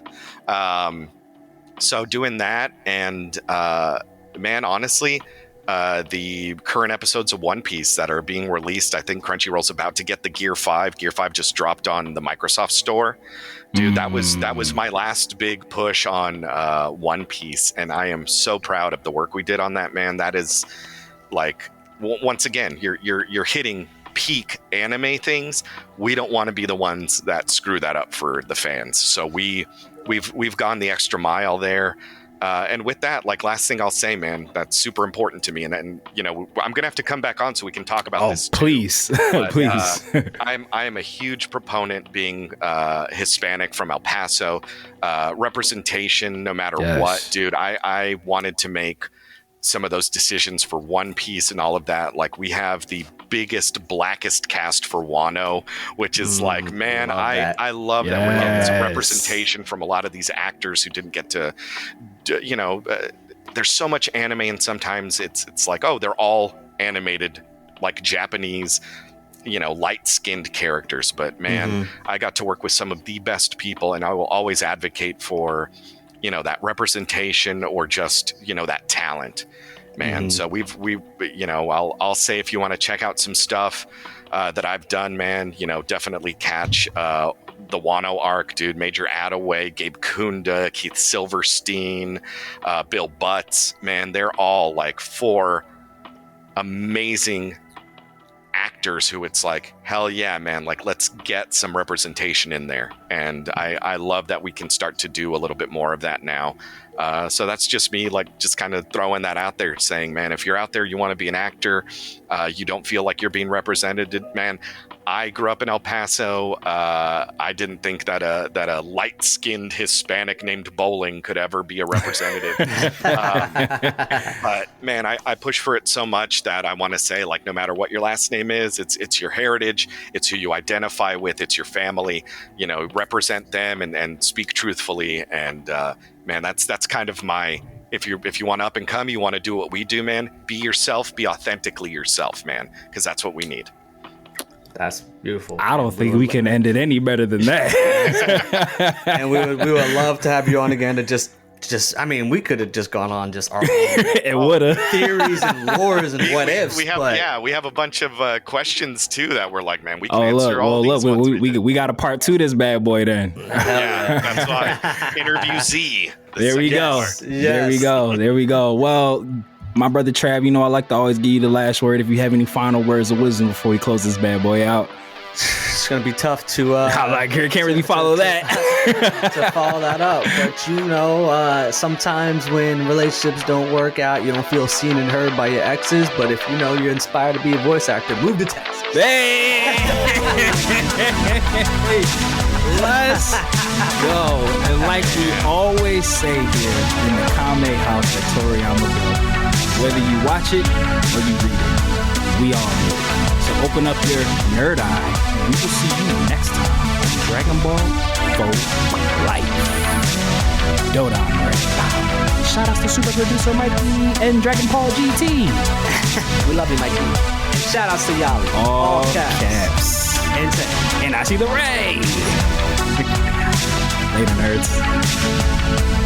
So doing that, and man, honestly, the current episodes of One Piece that are being released, I think Crunchyroll's about to get the Gear 5. Gear 5 just dropped on the Microsoft Store. Dude, that was my last big push on One Piece, and I am so proud of the work we did on that, man. That is like, once again, you're hitting peak anime things. We don't want to be the ones that screw that up for the fans. So we've gone the extra mile there. And with that, like, last thing I'll say, man, that's super important to me. And I'm going to have to come back on so we can talk about this. Please. But, please. I am a huge proponent being Hispanic from El Paso. Representation, no matter what, dude. I wanted to make some of those decisions for One Piece and all of that. Like, we have the biggest, blackest cast for Wano, which is like, man, I love that we're getting some representation from a lot of these actors who didn't get to, there's so much anime, and sometimes it's like, oh, they're all animated like Japanese, light-skinned characters. But man, I got to work with some of the best people, and I will always advocate for that representation, or just that talent, man. So I'll say, if you want to check out some stuff that I've done, man, definitely catch the Wano arc, dude. Major Attaway, Gabe Kunda, Keith Silverstein, Bill Butts, man, they're all like 4 amazing actors who it's like, hell yeah, man, like, let's get some representation in there. And I love that we can start to do a little bit more of that now. So that's just me, like, just kind of throwing that out there, saying, man, if you're out there, you want to be an actor, you don't feel like you're being represented, man. I grew up in El Paso. I didn't think that a light-skinned Hispanic named Bowling could ever be a representative. But man, I push for it so much that I want to say, like, no matter what your last name is, it's your heritage, it's who you identify with, it's your family. Represent them and speak truthfully. And man, that's kind of my. If you want to up and come, you want to do what we do, man. Be yourself. Be authentically yourself, man, because that's what we need. That's beautiful. I don't think we can end it any better than that. And we would love to have you on again to just I mean, we could have just gone on just our theories and lores and what ifs. We have a bunch of questions too that we're like, man, we can answer all these. We got a part 2 this bad boy then. Yeah, that's why. Interview Z. There we go. There we go. Well, My brother Trav, you know I like to always give you the last word. If you have any final words of wisdom before we close this bad boy out. It's gonna be tough to can't really follow that. to follow that up. But you know, sometimes when relationships don't work out, you don't feel seen and heard by your exes. But if you know you're inspired to be a voice actor, move to Texas. Hey! Let's go. And like we always say here in the Kame House at Toriyama, whether you watch it or you read it, we all know it. So open up your nerd eye, and we will see you next time on Dragon Ball for Life. Dodon, right? Shout out to super producer Mikey and Dragon Ball GT. We love you, Mikey. And shout outs to Yali. All caps. Insane. And I see the ray. Later, nerds.